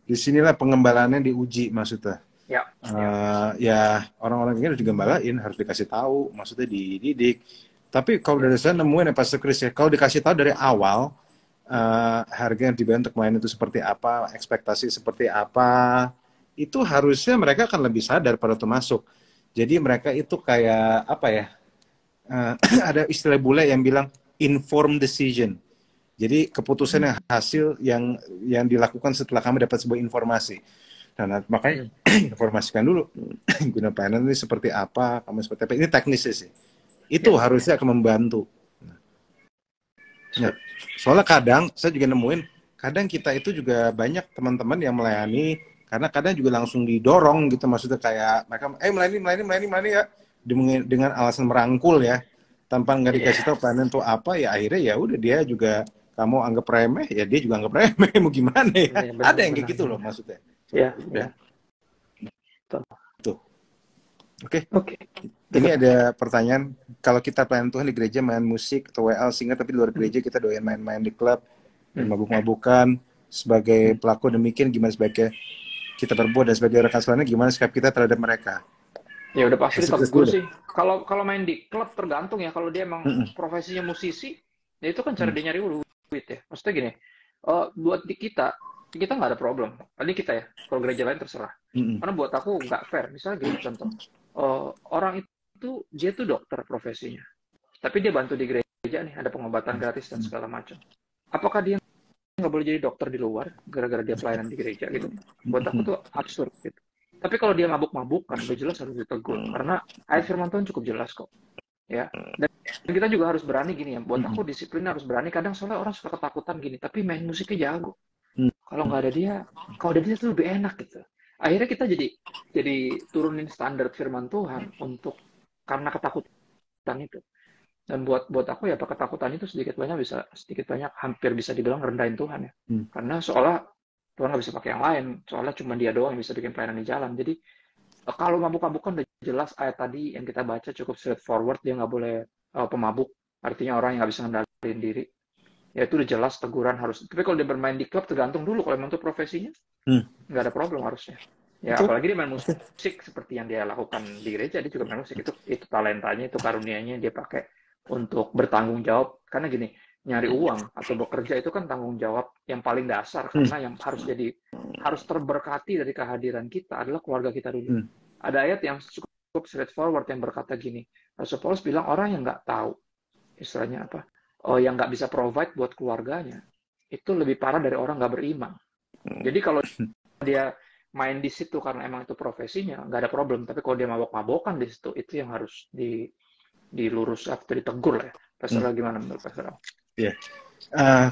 A: Disinilah pengembalaannya diuji maksudnya. Ya orang-orang ini harus digembalain, harus dikasih tahu, maksudnya dididik. Tapi kalau dari saya nemuin ya Pastor Chris ya, kalau dikasih tahu dari awal harga yang dibayar untuk main itu seperti apa, ekspektasi seperti apa, itu harusnya mereka akan lebih sadar pada waktu masuk. Jadi mereka itu kayak apa ya? Ada istilah bule yang bilang informed decision. Jadi keputusan yang hasil yang dilakukan setelah kami dapat sebuah informasi. Nah, makanya informasikan dulu guna pelayanan ini seperti apa, kamu seperti apa. Ini teknisnya sih. Itu harusnya akan membantu. Ya, soalnya kadang saya juga nemuin, kadang kita itu juga banyak teman-teman yang melayani, karena kadang juga langsung didorong gitu, maksudnya kayak mereka, melayani ya, dengan alasan merangkul ya, tanpa nggak dikasih tahu pelayanan itu apa, ya akhirnya ya udah dia juga kamu anggap remeh, ya dia juga anggap remeh, mau gimana ya? Ada yang kayak gitu loh maksudnya.
B: Ya.
A: Tuh. Oke. Ini ada pertanyaan, kalau kita pelayan Tuhan di gereja main musik atau WL singer, tapi di luar gereja kita doyan main-main di klub dan mabuk-mabukan, sebagai pelaku demikian gimana sebaiknya kita berbuat, dan sebagai rekan selanjutnya gimana sikap kita terhadap mereka?
B: Ya udah pasti ditegur sih. Kalau main di klub tergantung ya, kalau dia emang profesinya musisi, ya itu kan cara dia nyari duit ya. Maksudnya gini, buat di kita nggak ada problem. Tadi kita ya, kalau gereja lain terserah. Karena buat aku nggak fair. Misalnya gini contoh, orang itu dia tuh dokter profesinya, tapi dia bantu di gereja nih, ada pengobatan gratis dan segala macam. Apakah dia nggak boleh jadi dokter di luar gara-gara dia pelayanan di gereja gitu? Buat aku tuh absurd gitu. Tapi kalau dia mabuk-mabukan, udah jelas harus ditegur. Karena ayat firman Tuhan cukup jelas kok. Ya. Dan kita juga harus berani gini ya. Buat aku disiplin harus berani. Kadang soalnya orang suka ketakutan gini, tapi main musiknya jago. Kalau nggak ada dia, kalau ada dia tuh lebih enak gitu. Akhirnya kita jadi turunin standar firman Tuhan karena ketakutan itu. Dan buat aku ya ketakutan itu sedikit banyak hampir bisa dibilang rendahin Tuhan ya. Karena seolah Tuhan nggak bisa pakai yang lain, soalnya cuma dia doang yang bisa bikin pelayanan di jalan. Jadi kalau mabuk-mabukan udah jelas ayat tadi yang kita baca cukup straightforward, dia nggak boleh pemabuk, artinya orang yang nggak bisa ngendaliin diri. Ya itu udah jelas teguran harus. Tapi kalau dia bermain di klub tergantung dulu, kalau memang itu profesinya nggak ada problem harusnya. Ya apalagi dia main musik seperti yang dia lakukan di gereja, dia juga main musik, itu talentanya, itu karunianya dia pakai untuk bertanggung jawab. Karena gini, nyari uang atau bekerja itu kan tanggung jawab yang paling dasar, karena yang harus terberkati dari kehadiran kita adalah keluarga kita dulu. Ada ayat yang cukup straightforward yang berkata gini, Rasul Paulus bilang orang yang nggak tahu istilahnya apa, yang nggak bisa provide buat keluarganya itu lebih parah dari orang nggak beriman. Jadi kalau dia main di situ karena emang itu profesinya, nggak ada problem. Tapi kalau dia mabok-mabokan di situ, itu yang harus dilurus atau ditegur lah ya. Pastor gimana menurut Pastor?
A: Iya.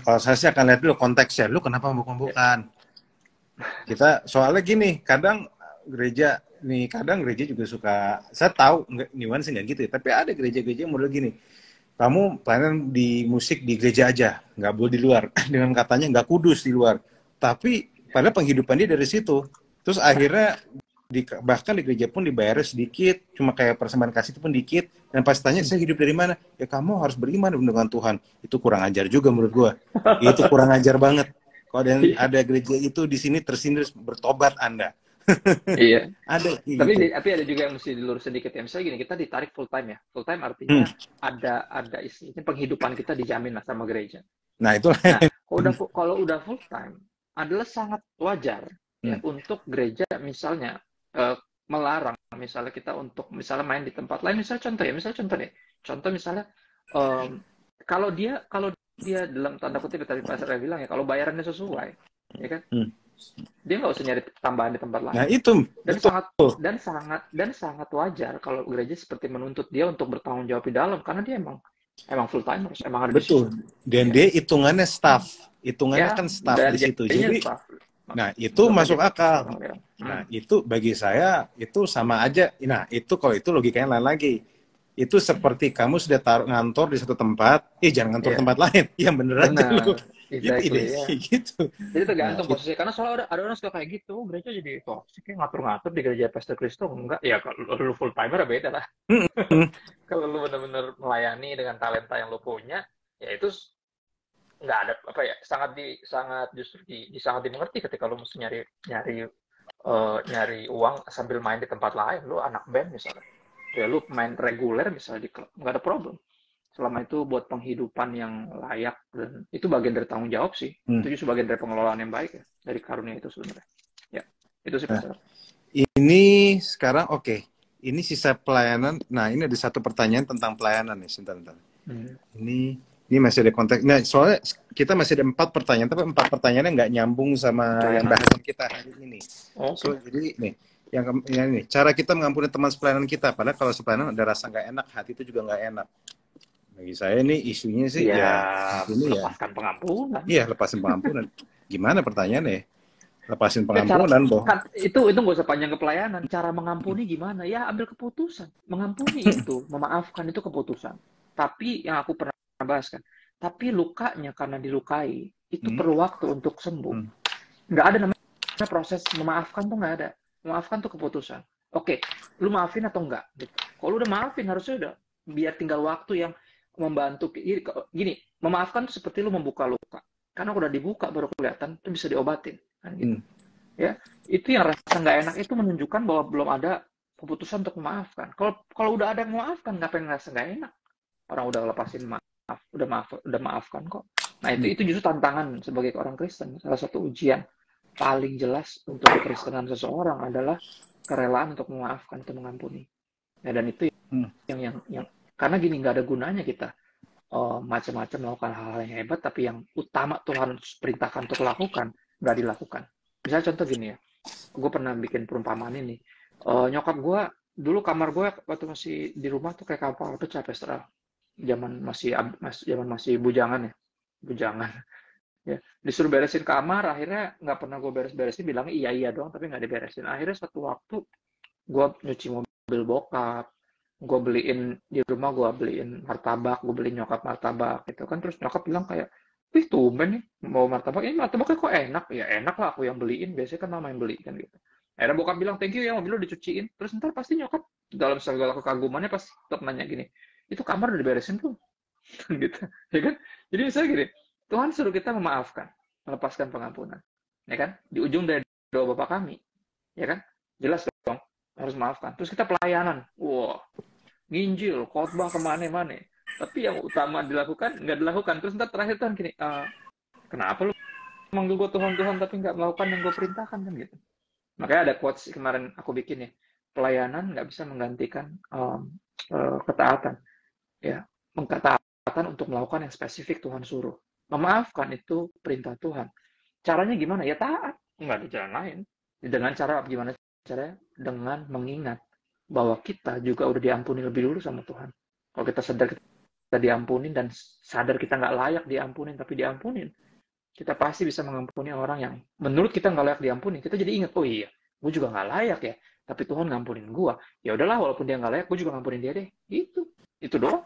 A: Kalau saya sih akan lihat dulu konteksnya. Lu kenapa mabuk-mabukan? Kita soalnya gini, kadang gereja juga suka, saya tahu Niwan sih nggak gitu ya, tapi ada gereja-gereja yang model gini, kamu pelayanan di musik di gereja aja, nggak boleh di luar, dengan katanya nggak kudus di luar, tapi padahal penghidupan dia dari situ, terus akhirnya bahkan di gereja pun dibayar sedikit, cuma kayak persembahan kasih itu pun dikit, dan pas tanya saya hidup dari mana, ya kamu harus beriman dengan Tuhan. Itu kurang ajar juga menurut gua, itu kurang ajar banget. Kalau ada gereja itu di sini tersindir, bertobat Anda.
B: Iya.
A: Ada
B: tapi ada juga yang mesti dilurus sedikit ya. Misalnya gini, kita ditarik full time ya. Full time artinya ada istilahnya penghidupan kita dijamin lah sama gereja.
A: Nah, itulah.
B: Nah, kalau udah full time adalah sangat wajar ya untuk gereja misalnya melarang misalnya kita untuk misalnya main di tempat lain, misalnya contoh misalnya kalau dia dalam tanda kutip tadi Pak Sarah bilang ya, kalau bayarannya sesuai ya kan, dia nggak usah nyari tambahan di tempat lain.
A: Nah itu
B: dan sangat wajar kalau gereja seperti menuntut dia untuk bertanggung jawab di dalam, karena dia emang full timers, emang ada
A: betul di situ. Dan dia hitungannya staff, kan staff di situ. Jadi staff. Nah itu masuk akal. Nah itu bagi saya itu sama aja. Nah itu kalau itu logikanya lain lagi. Itu seperti kamu sudah ngantor di satu tempat, jangan ngantor tempat lain. Yang bener aja lu.
B: Exactly,
A: gitu.
B: Jadi tergantung posisi. Karena soalnya ada orang suka kayak gitu, gereja jadi toksik, ngatur-ngatur di gereja Pastor Kristo. Enggak, ya kalau lu full timer beda lah. Kalau lu benar-benar melayani dengan talenta yang lu punya, ya itu nggak ada apa ya, sangat dimengerti ketika lu mesti nyari nyari uang sambil main di tempat lain, lu anak band misalnya, ya lu main reguler misalnya di klub, nggak ada problem. Selama itu buat penghidupan yang layak, dan itu bagian dari tanggung jawab sih. Itu justru bagian dari pengelolaan yang baik ya, dari karunia itu sebenarnya. Ya, itu sih Pastor.
A: Ini sekarang oke. Ini sisa pelayanan. Nah, ini ada satu pertanyaan tentang pelayanan nih, sebentar. Ini masih ada konteks. Nah, soalnya kita masih ada 4 pertanyaan, tapi 4 pertanyaannya nggak nyambung sama yang bahasan kita hari ini. So, jadi nih, yang ini, cara kita mengampuni teman sepelayanan kita. Padahal kalau sepelayanan ada rasa nggak enak, hati itu juga nggak enak. Bagi saya ini isunya sih
B: lepaskan pengampunan.
A: Iya, lepasin pengampunan. Gimana pertanyaannya? Lepasin pengampunan,
B: itu nggak usah panjang ke pelayanan. Cara mengampuni gimana? Ya ambil keputusan. Mengampuni itu, memaafkan itu keputusan. Tapi yang aku pernah bahas kan, tapi lukanya karena dilukai itu perlu waktu untuk sembuh. Nggak ada namanya proses memaafkan tuh nggak ada. Memaafkan tuh keputusan. Oke, lu maafin atau enggak? Gitu. Kalau lu udah maafin harusnya udah biar tinggal waktu yang membantu. Gini, memaafkan tuh seperti lu membuka luka. Karena udah dibuka baru kelihatan, itu bisa diobatin. Kan gitu. Ya, itu yang rasa nggak enak itu menunjukkan bahwa belum ada keputusan untuk memaafkan. Kalau udah ada yang memaafkan, ngapain ngerasa nggak enak? Orang udah lepasin udah maafkan kok. Nah itu justru tantangan sebagai orang Kristen. Salah satu ujian paling jelas untuk kekristenan seseorang adalah kerelaan untuk memaafkan, untuk mengampuni. Ya, dan itu yang karena gini, nggak ada gunanya kita macam-macam melakukan hal-hal yang hebat, tapi yang utama Tuhan perintahkan untuk lakukan nggak dilakukan. Misalnya contoh gini ya, gue pernah bikin perumpamaan ini. Nyokap gue dulu, kamar gue waktu masih di rumah tuh kayak kapal pecah, Pastoral. Zaman masih bujangan ya, disuruh beresin kamar, akhirnya nggak pernah gue beresin, bilangnya iya doang tapi nggak diberesin. Akhirnya satu waktu gue nyuci mobil bokap, gue beliin di rumah, gue beliin martabak, gue beliin nyokap martabak gitu kan. Terus nyokap bilang kayak, wih tumben nih mau martabak, ini martabaknya kok enak. Ya enak lah, aku yang beliin, biasanya kan mama yang beli kan gitu. Akhirnya bokap bilang thank you ya, mobil lo dicuciin. Terus ntar pasti nyokap dalam segala kekagumannya pasti tetap nanya gini, itu kamar udah diberesin tuh gitu ya kan. Jadi misalnya gini, Tuhan suruh kita memaafkan, melepaskan pengampunan, ya kan, di ujung dari doa Bapa kami, ya kan, jelas dong harus maafkan. Terus kita pelayanan, nginjil, khotbah kemana-mana, tapi yang utama dilakukan nggak dilakukan. Terus ntar terakhir Tuhan gini, kenapa lu manggil gue Tuhan tapi nggak melakukan yang gue perintahkan kan gitu. Makanya ada quotes kemarin aku bikin ya, pelayanan nggak bisa menggantikan ketaatan, ya, ketaatan untuk melakukan yang spesifik Tuhan suruh. Memaafkan itu perintah Tuhan. Caranya gimana? Ya taat, nggak ada jalan lain. Dengan cara gimana caranya? Dengan mengingat bahwa kita juga udah diampuni lebih dulu sama Tuhan. Kalau kita sadar kita diampunin dan sadar kita nggak layak diampunin tapi diampunin, kita pasti bisa mengampuni orang yang menurut kita nggak layak diampuni. Kita jadi ingat, oh iya, gue juga nggak layak ya, tapi Tuhan ngampunin gue. Ya udahlah, walaupun dia nggak layak, gue juga ngampunin dia deh. Itu doang.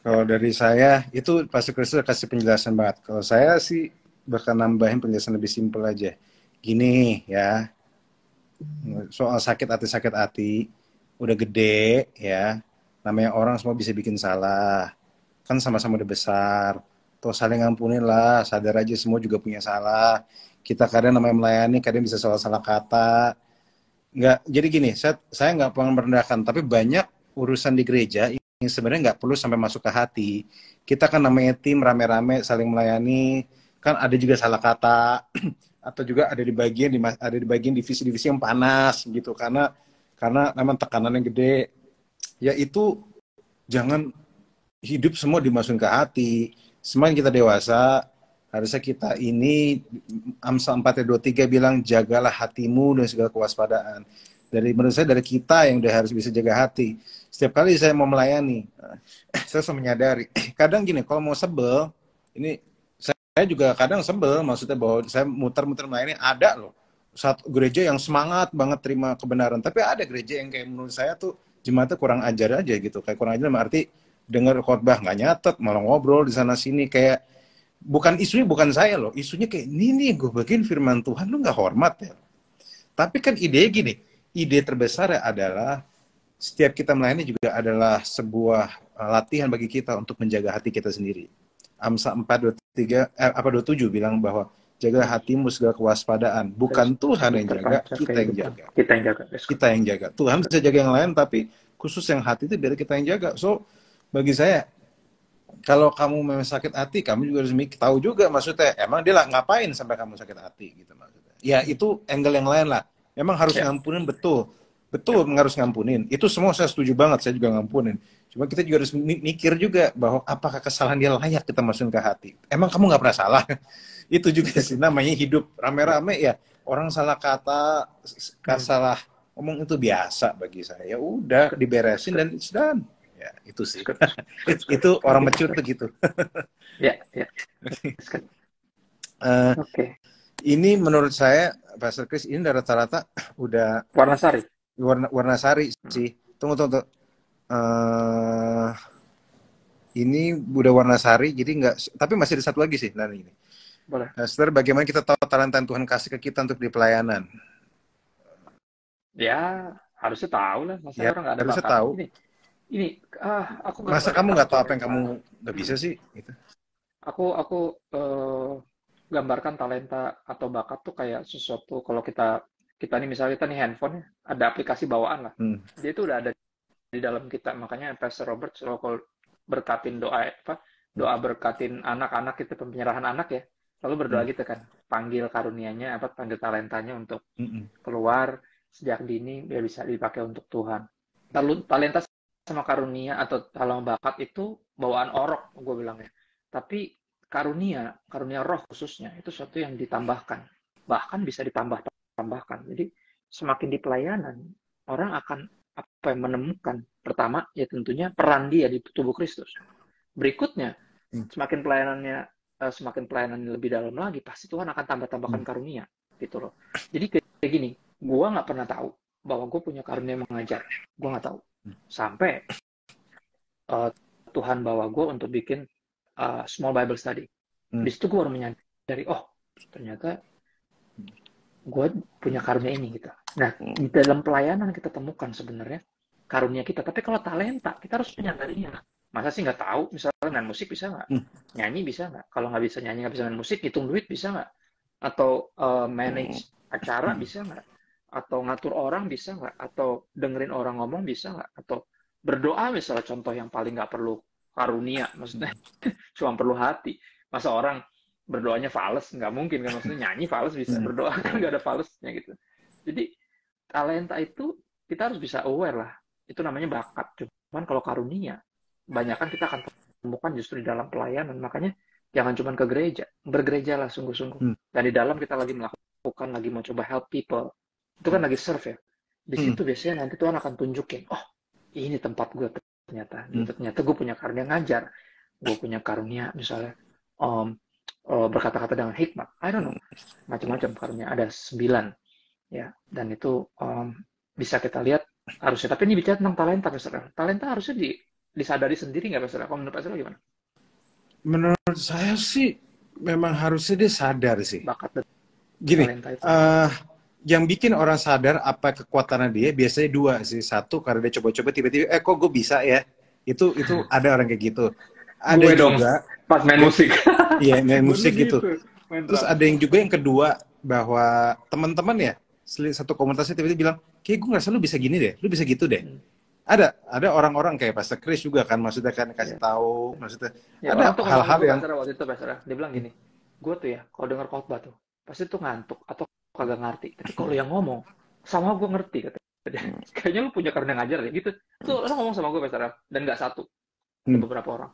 A: Kalau dari saya, itu Pastor Kristus kasih penjelasan banget. Kalau saya sih bakal nambahin penjelasan lebih simpel aja. Gini ya, soal sakit hati, udah gede ya, namanya orang semua bisa bikin salah. Kan sama-sama udah besar. Tuh saling ngampunin lah, sadar aja semua juga punya salah. Kita kadang namanya melayani, kadang bisa salah kata. Nggak, jadi gini, saya nggak pengen merendahkan, tapi banyak urusan di gereja yang sebenarnya nggak perlu sampai masuk ke hati. Kita kan namanya tim rame-rame saling melayani, kan ada juga salah kata atau juga ada di bagian divisi-divisi yang panas gitu, karena memang tekanannya gede. Ya itu jangan hidup semua dimasukin ke hati. Semakin kita dewasa, harusnya kita ini Amsal 4:23 bilang jagalah hatimu dan segala kewaspadaan. Menurut saya dari kita yang udah harus bisa jaga hati. Setiap kali saya mau melayani, saya selalu menyadari. Kadang gini, kalau mau sebel, ini saya juga kadang sebel, maksudnya bahwa saya muter-muter melayani, ada loh satu gereja yang semangat banget terima kebenaran, tapi ada gereja yang kayak menurut saya tuh jemaatnya kurang ajar aja gitu, kayak kurang ajar arti dengar khotbah nggak nyatet, malah ngobrol di sana sini, kayak isunya bukan saya loh, isunya kayak ini gue bagiin firman Tuhan, lu nggak hormat ya. Tapi kan ide terbesar adalah setiap kita melayani juga adalah sebuah latihan bagi kita untuk menjaga hati kita sendiri. Amsal 4:27 bilang bahwa jaga hatimu segala kewaspadaan. Bukan Tuhan yang jaga, kita yang jaga. Kita yang jaga. Tuhan bisa jaga yang lain, tapi khusus yang hati itu biar kita yang jaga. So, bagi saya, kalau kamu memang sakit hati, kamu juga harus tahu juga maksudnya, emang dia lah ngapain sampai kamu sakit hati gitu maksudnya. Ya itu angle yang lain lah. Emang harus ngampunin, betul harus ngampunin. Itu semua saya setuju banget, saya juga ngampunin. Cuma kita juga harus mikir juga bahwa apakah kesalahan dia layak kita masukin ke hati. Emang kamu nggak pernah salah? Itu juga sih namanya hidup rame-rame ya. Orang salah kata, salah ngomong itu biasa bagi saya. Ya udah diberesin dan it's done. Ya itu sih. Itu orang mature tuh gitu.
B: Ya. Oke.
A: Ini menurut saya, Pastor Chris, ini rata-rata udah warna sari sih. Tunggu. Ini udah warna sari, jadi nggak. Tapi masih ada satu lagi sih, nah ini.
B: Boleh.
A: Saudara, bagaimana kita tahu talenta yang Tuhan kasih ke kita untuk di pelayanan?
B: Ya, harusnya tahu lah. Masa orang nggak ada
A: harusnya
B: bakat.
A: tahu.
B: Ini, aku
A: masa kamu nggak tahu apa yang kamu nggak bisa sih? Gitu.
B: Aku gambarkan talenta atau bakat tuh kayak sesuatu, kalau kita nih misalnya kita nih handphone ada aplikasi bawaan lah, dia itu udah ada di dalam kita. Makanya Pastor Robert selalu berkatin doa berkatin anak-anak itu, penyerahan anak ya, selalu berdoa gitu kan, panggil karunianya, panggil talentanya untuk keluar sejak dini biar bisa dipakai untuk Tuhan. Lalu talenta sama karunia atau kalau bakat itu bawaan orok gue bilangnya, tapi karunia roh khususnya itu sesuatu yang ditambahkan, bahkan bisa ditambahkan. Jadi semakin di pelayanan orang akan menemukan, pertama ya tentunya peran dia di tubuh Kristus. Berikutnya semakin pelayanannya lebih dalam lagi, pasti Tuhan akan tambahkan karunia gitu loh. Jadi kayak gini, gue nggak pernah tahu bahwa gue punya karunia mengajar, gue nggak tahu sampai Tuhan bawa gue untuk bikin small Bible study. Di situ gue baru menyadari, ternyata gue punya karunia ini gitu. Nah, di dalam pelayanan kita temukan sebenarnya karunia kita. Tapi kalau talenta, kita harus menyadarinya. Masa sih nggak tahu? Misalnya main musik bisa nggak? Nyanyi bisa nggak? Kalau nggak bisa nyanyi, nggak bisa main musik, hitung duit bisa nggak? Atau manage acara bisa nggak? Atau ngatur orang bisa nggak? Atau dengerin orang ngomong bisa nggak? Atau berdoa misalnya, contoh yang paling nggak perlu karunia, maksudnya cuma perlu hati. Masa orang berdoanya fales? Nggak mungkin kan, maksudnya nyanyi fales bisa, berdoa kan nggak ada falesnya gitu. Jadi talenta itu kita harus bisa aware lah, itu namanya bakat. Cuman kalau karunia, kebanyakan kita akan temukan justru di dalam pelayanan. Makanya jangan cuma ke gereja, bergereja lah sungguh-sungguh. Dan di dalam kita lagi melakukan, lagi mau coba help people, itu kan lagi serve ya. Di situ biasanya nanti Tuhan akan tunjukin, ini tempat gue ternyata gue punya karunia ngajar, gue punya karunia misalnya berkata-kata dengan hikmat, I don't know, macam-macam karunia, ada 9 ya, dan itu bisa kita lihat harusnya. Tapi ini bicara tentang talenta, talenta harusnya disadari sendiri nggak, Pastor? Kalau menurut Pastor gimana?
A: Menurut saya sih memang harusnya dia sadar sih.
B: Bakat
A: gini, yang bikin orang sadar apa kekuatannya dia biasanya 2 sih. Satu, karena dia coba-coba tiba-tiba kok gue bisa ya. Itu ada orang kayak gitu. Ada
B: gue
A: juga
B: dong, pas main musik.
A: Iya, main musik gitu. Terus ada yang juga yang kedua, bahwa teman-teman ya satu komunitasnya tiba-tiba bilang, kayak gue ngerasa lu bisa gini deh, lu bisa gitu deh. Ada orang-orang kayak Pastor Chris juga kan, maksudnya kan kasih tahu, maksudnya ada hal-hal yang
B: waktu itu Pastor, dia bilang gini, gue tuh ya kalau dengar khotbah tuh pasti tuh ngantuk atau kagak ngerti, tapi kalau yang ngomong sama gue ngerti, katanya. Kayaknya lu punya karunia ngajar deh gitu. Tuh lo ngomong sama gue Pastor, dan nggak satu, ada beberapa orang.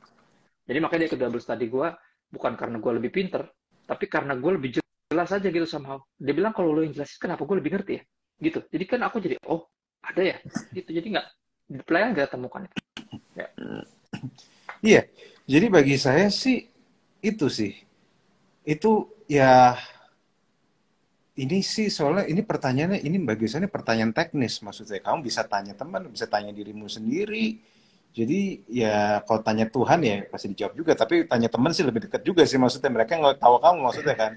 B: Jadi makanya dia ke Bible study gue, bukan karena gue lebih pinter, tapi karena gue lebih jelas aja gitu somehow. Dia bilang kalau lo yang jelasin, kenapa gue lebih ngerti ya? Gitu. Jadi kan aku jadi, ada ya? Gitu. Jadi nggak, di pelayanan kita temukan itu. Ya.
A: Iya. Jadi bagi saya sih, itu sih. Itu ya, ini sih soalnya ini pertanyaannya, ini bagi saya pertanyaan teknis. Maksudnya kamu bisa tanya teman, bisa tanya dirimu sendiri. Jadi ya kalau tanya Tuhan ya pasti dijawab juga, tapi tanya teman sih lebih dekat juga sih, maksudnya mereka nggak tahu kamu maksudnya kan.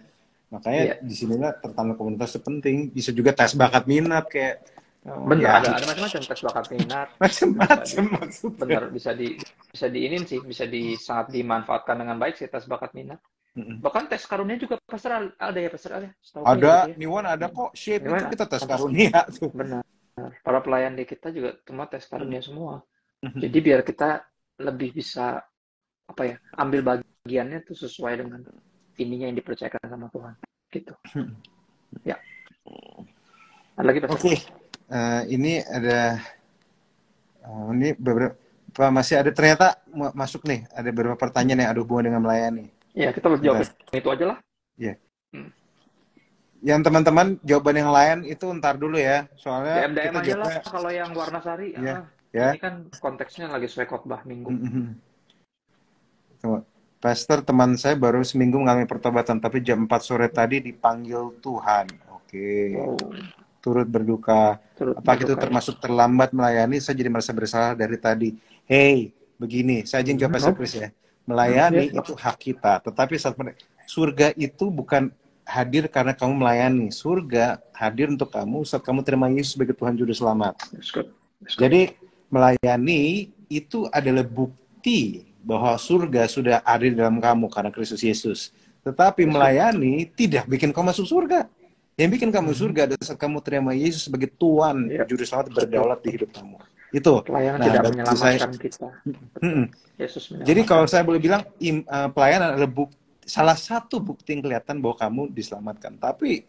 A: Makanya di sinilah tertanam komunitas itu penting. Bisa juga tes bakat minat kayak.
B: Benar, ada macam-macam tes bakat minat.
A: Macam-macam maksudnya.
B: Benar, bisa diinin sih, bisa sangat dimanfaatkan dengan baik sih tes bakat minat. Bahkan tes karunia juga Pastor ada ya, Pastor Ali?
A: Ada,
B: gitu ya.
A: Niwan ada kok. Shape
B: Niwan,
A: itu kita tes karunia tuh.
B: Benar. Para pelayan di kita juga semua tes karunia semua. Jadi biar kita lebih bisa ambil bagiannya tuh sesuai dengan ininya yang dipercayakan sama Tuhan. Gitu. Ya. Ada lagi, Pastor?
A: Oke. Ini ada ini beberapa masih ada ternyata masuk nih, ada beberapa pertanyaan yang ada hubungan dengan melayani.
B: Ya, kita jawab itu aja lah.
A: Iya. Yang teman-teman jawaban yang lain itu ntar dulu ya, soalnya
B: DM
A: kita
B: aja lah kalau yang warna sari.
A: Ya.
B: Ini kan konteksnya lagi sesuai khotbah minggu.
A: Pastor, teman saya baru seminggu mengalami pertobatan, tapi jam 4 sore tadi dipanggil Tuhan. Oke. Turut berduka. Apakah itu termasuk terlambat melayani? Saya jadi merasa bersalah dari tadi. Hey, begini, saya izin jawab Pastor Chris ya. Melayani itu hak kita, tetapi saat surga itu bukan hadir karena kamu melayani. Surga hadir untuk kamu saat kamu terima Yesus sebagai Tuhan Juru Selamat. Jadi melayani itu adalah bukti bahwa surga sudah ada di dalam kamu karena Kristus Yesus. Tetapi melayani tidak bikin kamu masuk surga. Yang bikin kamu surga adalah saat kamu terima Yesus sebagai Tuhan Juru Selamat berdaulat di hidup kamu. Itu.
B: Pelayanan tidak menyelamatkan kita.
A: Yesus menyelamatkan. Jadi kalau saya boleh bilang, pelayanan adalah salah satu bukti yang kelihatan bahwa kamu diselamatkan. Tapi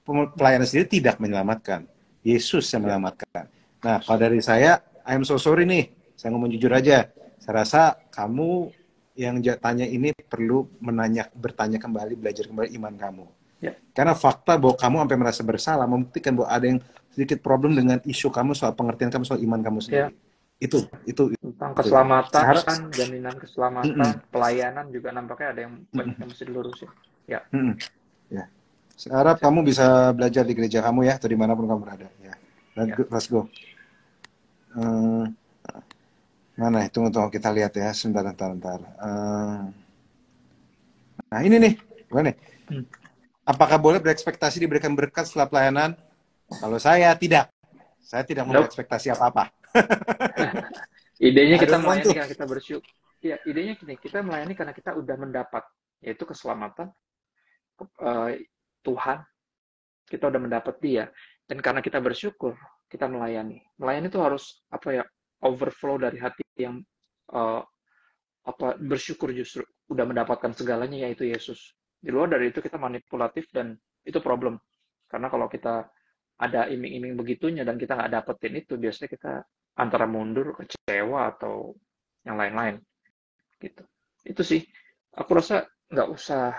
A: pelayanan sendiri tidak menyelamatkan. Yesus yang menyelamatkan. Nah, kalau dari saya, I'm so sorry nih. Saya ngomong jujur aja. Saya rasa kamu yang tanya ini perlu bertanya kembali, belajar kembali iman kamu. Ya. Karena fakta bahwa kamu sampai merasa bersalah membuktikan bahwa ada yang sedikit problem dengan isu kamu soal pengertian kamu soal iman kamu sendiri. Ya. Itu
B: tentang keselamatan, jaminan keselamatan, pelayanan juga nampaknya ada yang banyak yang mesti dilurusin. Ya.
A: Ya. Saya harap kamu bisa belajar di gereja kamu ya, atau dimanapun kamu berada. Ya. Let's go. Mana? Tunggu kita lihat ya, sebentar. Nah ini nih, gimana nih? Apakah boleh berekspektasi diberikan berkat setelah pelayanan? Kalau saya tidak mau berekspektasi apa-apa.
B: Idenya kita melayani karena kita bersyukur. Ya, idenya gini, kita melayani karena kita udah mendapat, yaitu keselamatan Tuhan. Kita udah mendapat Dia, dan karena kita bersyukur, kita melayani. Melayani itu harus overflow dari hati yang bersyukur justru udah mendapatkan segalanya, yaitu Yesus. Di luar dari itu kita manipulatif dan itu problem. Karena kalau kita ada iming-iming begitunya dan kita nggak dapetin itu, biasanya kita antara mundur, kecewa, atau yang lain-lain. Gitu. Itu sih. Aku rasa nggak usah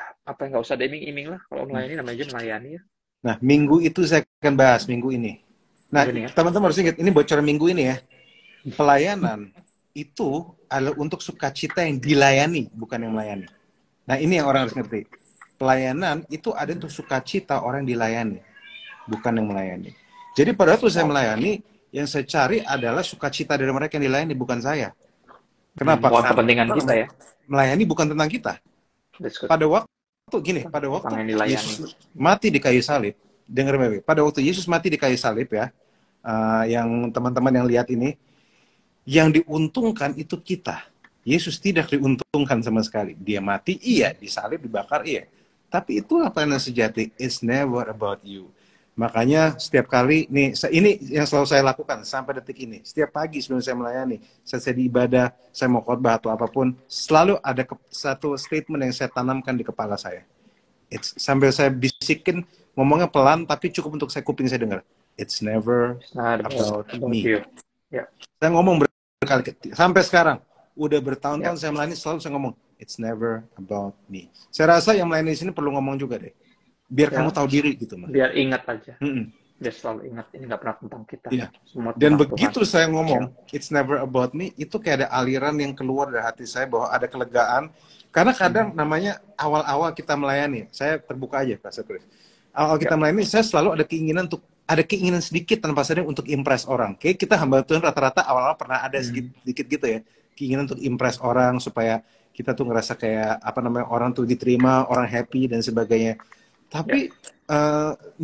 B: ada iming-iming lah. Kalau melayani namanya aja melayani ya.
A: Nah, minggu itu saya akan bahas minggu ini. Nah, teman-teman harus ingat, ini bocoran minggu ini ya. Pelayanan itu adalah untuk sukacita yang dilayani, bukan yang melayani. Nah, ini yang orang harus ngerti. Pelayanan itu ada untuk sukacita orang dilayani, bukan yang melayani. Jadi pada waktu saya melayani, yang saya cari adalah sukacita dari mereka yang dilayani, bukan saya. Kenapa?
B: Bukan kepentingan kita ya.
A: Melayani bukan tentang kita. Pada waktu Yesus mati di kayu salib, dengar baik. Pada waktu Yesus mati di kayu salib ya, yang teman-teman yang lihat ini, yang diuntungkan itu kita. Yesus tidak diuntungkan sama sekali. Dia mati, iya. Disalib, dibakar, iya. Tapi itulah pelayanan sejati. It's never about you. Makanya setiap kali, ini yang selalu saya lakukan sampai detik ini. Setiap pagi sebelum saya melayani, saya di ibadah, saya mau khotbah atau apapun, selalu ada satu statement yang saya tanamkan di kepala saya. Sambil saya bisikin, ngomongnya pelan, tapi cukup untuk kuping saya dengar. It's never about me.
B: Yeah.
A: Saya ngomong berkali-kali. Sampai sekarang, udah bertahun-tahun saya melayani, selalu saya ngomong, it's never about me. Saya rasa yang melayani di sini perlu ngomong juga deh. Biar kamu tahu diri gitu, Mas.
B: Biar ingat aja. Biar selalu ingat, ini nggak pernah tentang kita.
A: Iya. Dan begitu Tuhan. Saya ngomong, it's never about me, itu kayak ada aliran yang keluar dari hati saya bahwa ada kelegaan. Karena kadang namanya awal-awal kita melayani, saya terbuka aja, Pastor Chris. Awal kita melayani, saya selalu ada keinginan sedikit tanpa sadar untuk impress orang. Kayak kita hamba Tuhan rata-rata awal-awal pernah ada sedikit gitu ya. Keinginan untuk impress orang supaya kita tuh ngerasa kayak orang tuh diterima, orang happy dan sebagainya. Tapi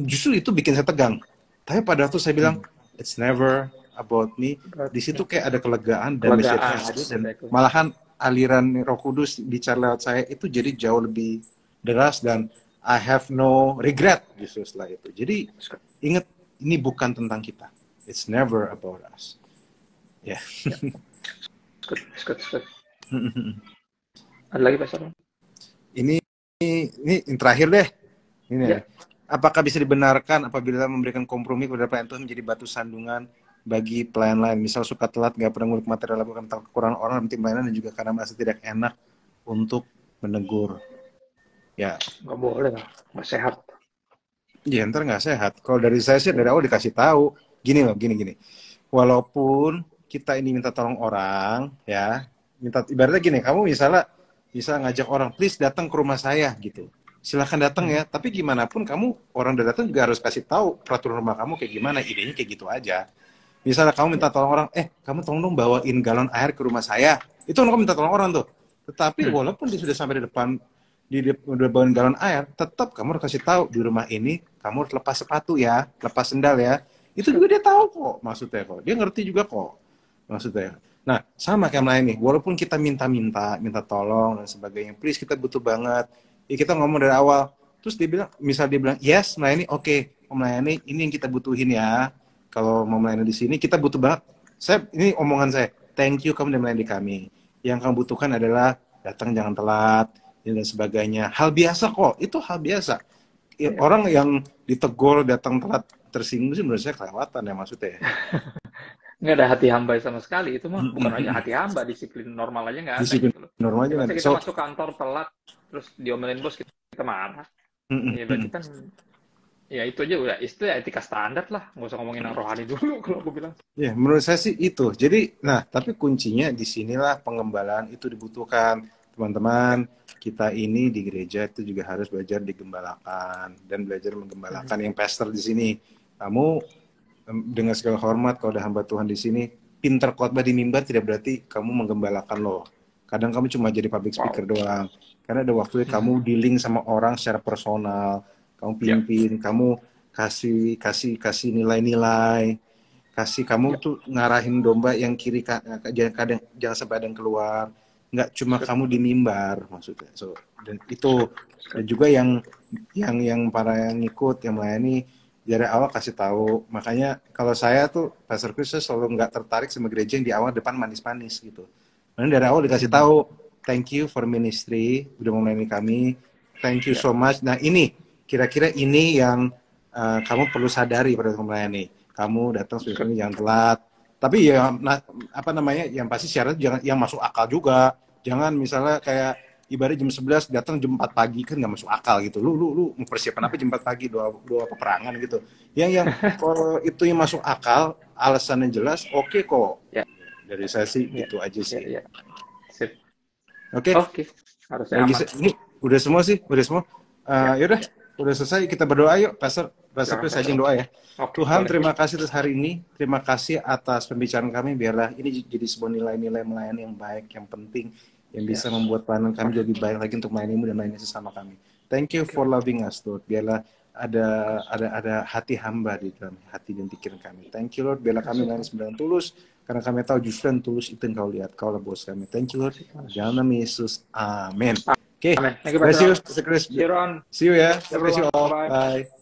A: justru itu bikin saya tegang. Tapi pada waktu saya bilang it's never about me, di situ kayak ada kelegaan dan dan malahan aliran Roh Kudus bicara lewat saya itu jadi jauh lebih deras dan I have no regret justru setelah itu. Jadi ingat, ini bukan tentang kita. It's never about us. Ya. Yeah.
B: Good. Ada lagi Pak Sarwan?
A: Ini terakhir deh. Ini ya. Apakah bisa dibenarkan apabila memberikan kompromi kepada pelayan Tuhan menjadi batu sandungan bagi pelayan lain? Misal suka telat, nggak pernah ngulik material, bukan tahu kekurangan orang dalam tim pelayanan, dan juga karena merasa tidak enak untuk menegur. Ya.
B: Nggak boleh, nggak sehat.
A: Ya, ntar nggak sehat. Kalau dari saya sih dari awal dikasih tahu. Gini. Walaupun kita ini minta tolong orang, ya, ibaratnya gini, kamu misalnya bisa ngajak orang, please datang ke rumah saya gitu. Silahkan datang ya, tapi gimana pun kamu orang udah datang juga harus kasih tahu peraturan rumah kamu kayak gimana, idenya kayak gitu aja. Misalnya kamu minta tolong orang, kamu tolong dong bawain galon air ke rumah saya, itu kamu minta tolong orang tuh. Tetapi walaupun dia sudah sampai di depan, udah bawain galon air, tetap kamu harus kasih tahu di rumah ini kamu harus lepas sepatu ya, lepas sendal ya. Itu juga dia tahu kok maksudnya kok, dia ngerti juga kok maksudnya. Nah sama kayak melayani, walaupun kita minta tolong dan sebagainya, please kita butuh banget. Ya kita ngomong dari awal, terus dia bilang, misal dia bilang, yes, melayani, oke, melayani, ini yang kita butuhin ya. Kalau mau melayani di sini, kita butuh banget. Ini omongan saya, thank you kamu udah melayani kami. Yang kamu butuhkan adalah datang jangan telat, dan sebagainya. Hal biasa kok, itu hal biasa. Ya, orang yang ditegur datang telat tersinggung sih menurut saya kelewatan ya maksudnya.
B: Nggak ada hati hamba sama sekali, itu mah bukan aja hati hamba, disiplin normal aja nggak ada.
A: Disiplin gitu normal aja nggak ada.
B: Kita masuk kantor telat, terus diomelin bos, kita marah. Ya berarti kan, ya itu aja udah, itu ya etika standar lah, nggak usah ngomongin yang rohani dulu kalau aku bilang. Ya
A: menurut saya sih itu. Jadi, tapi kuncinya di sinilah pengembalaan itu dibutuhkan. Teman-teman, kita ini di gereja itu juga harus belajar digembalakan dan belajar menggembalakan. Yang pastor di sini, kamu dengan segala hormat, kalau ada hamba Tuhan di sini, pintar khotbah di mimbar tidak berarti kamu menggembalakan loh. Kadang kamu cuma jadi public speaker doang. Karena ada waktunya kamu dealing sama orang secara personal, kamu pimpin, kamu kasih nilai-nilai, kamu tuh ngarahin domba yang kiri, kadang jangan sampai ada yang keluar. Nggak cuma kamu di mimbar maksudnya. Dan itu dan juga yang para yang ikut, yang melayani, dari awal kasih tahu. Makanya kalau saya tuh Pastor Chris selalu nggak tertarik sama gereja yang di awal depan manis-manis gitu. Makanya dari awal dikasih tahu, thank you for ministry, udah melayani kami, thank you so much. Nah ini kira-kira ini yang kamu perlu sadari pada melayani. Kamu datang sebelumnya jangan telat. Tapi ya yang pasti syarat jangan yang masuk akal juga. Jangan misalnya kayak ibarat jam 11 datang jam 4 pagi, kan nggak masuk akal gitu. Lu mempersiapkan apa jam 4 pagi, dua peperangan gitu. Yang kalau itu yang masuk akal, alasannya jelas, oke kok. Ya. Dari saya sih itu aja sih.
B: Ya. Sip.
A: Oke.
B: Harusnya aman.
A: Ini udah semua sih, yaudah, udah selesai, kita berdoa yuk, Pastor Chris aja yang doa ya. Tuhan, terima kasih atas hari ini, terima kasih atas pembicaraan kami, biarlah ini jadi sebuah nilai-nilai melayani yang baik, yang penting, yang bisa membuat pelayanan kami lebih baik lagi untuk melayanimu dan melayani sesama kami. Thank you for loving us, Lord. Biarlah ada hati hamba di dalam hati dan pikiran kami. Thank you, Lord. Biarlah kami melayani sembahyang tulus, karena kami tahu justru yang tulus itu yang kau lihat. Kau lah bos kami. Thank you, Lord. Dalam nama Yesus. Amin. Oke. Bless you, Pastor Chris. See you ya. God bless you all. Bye.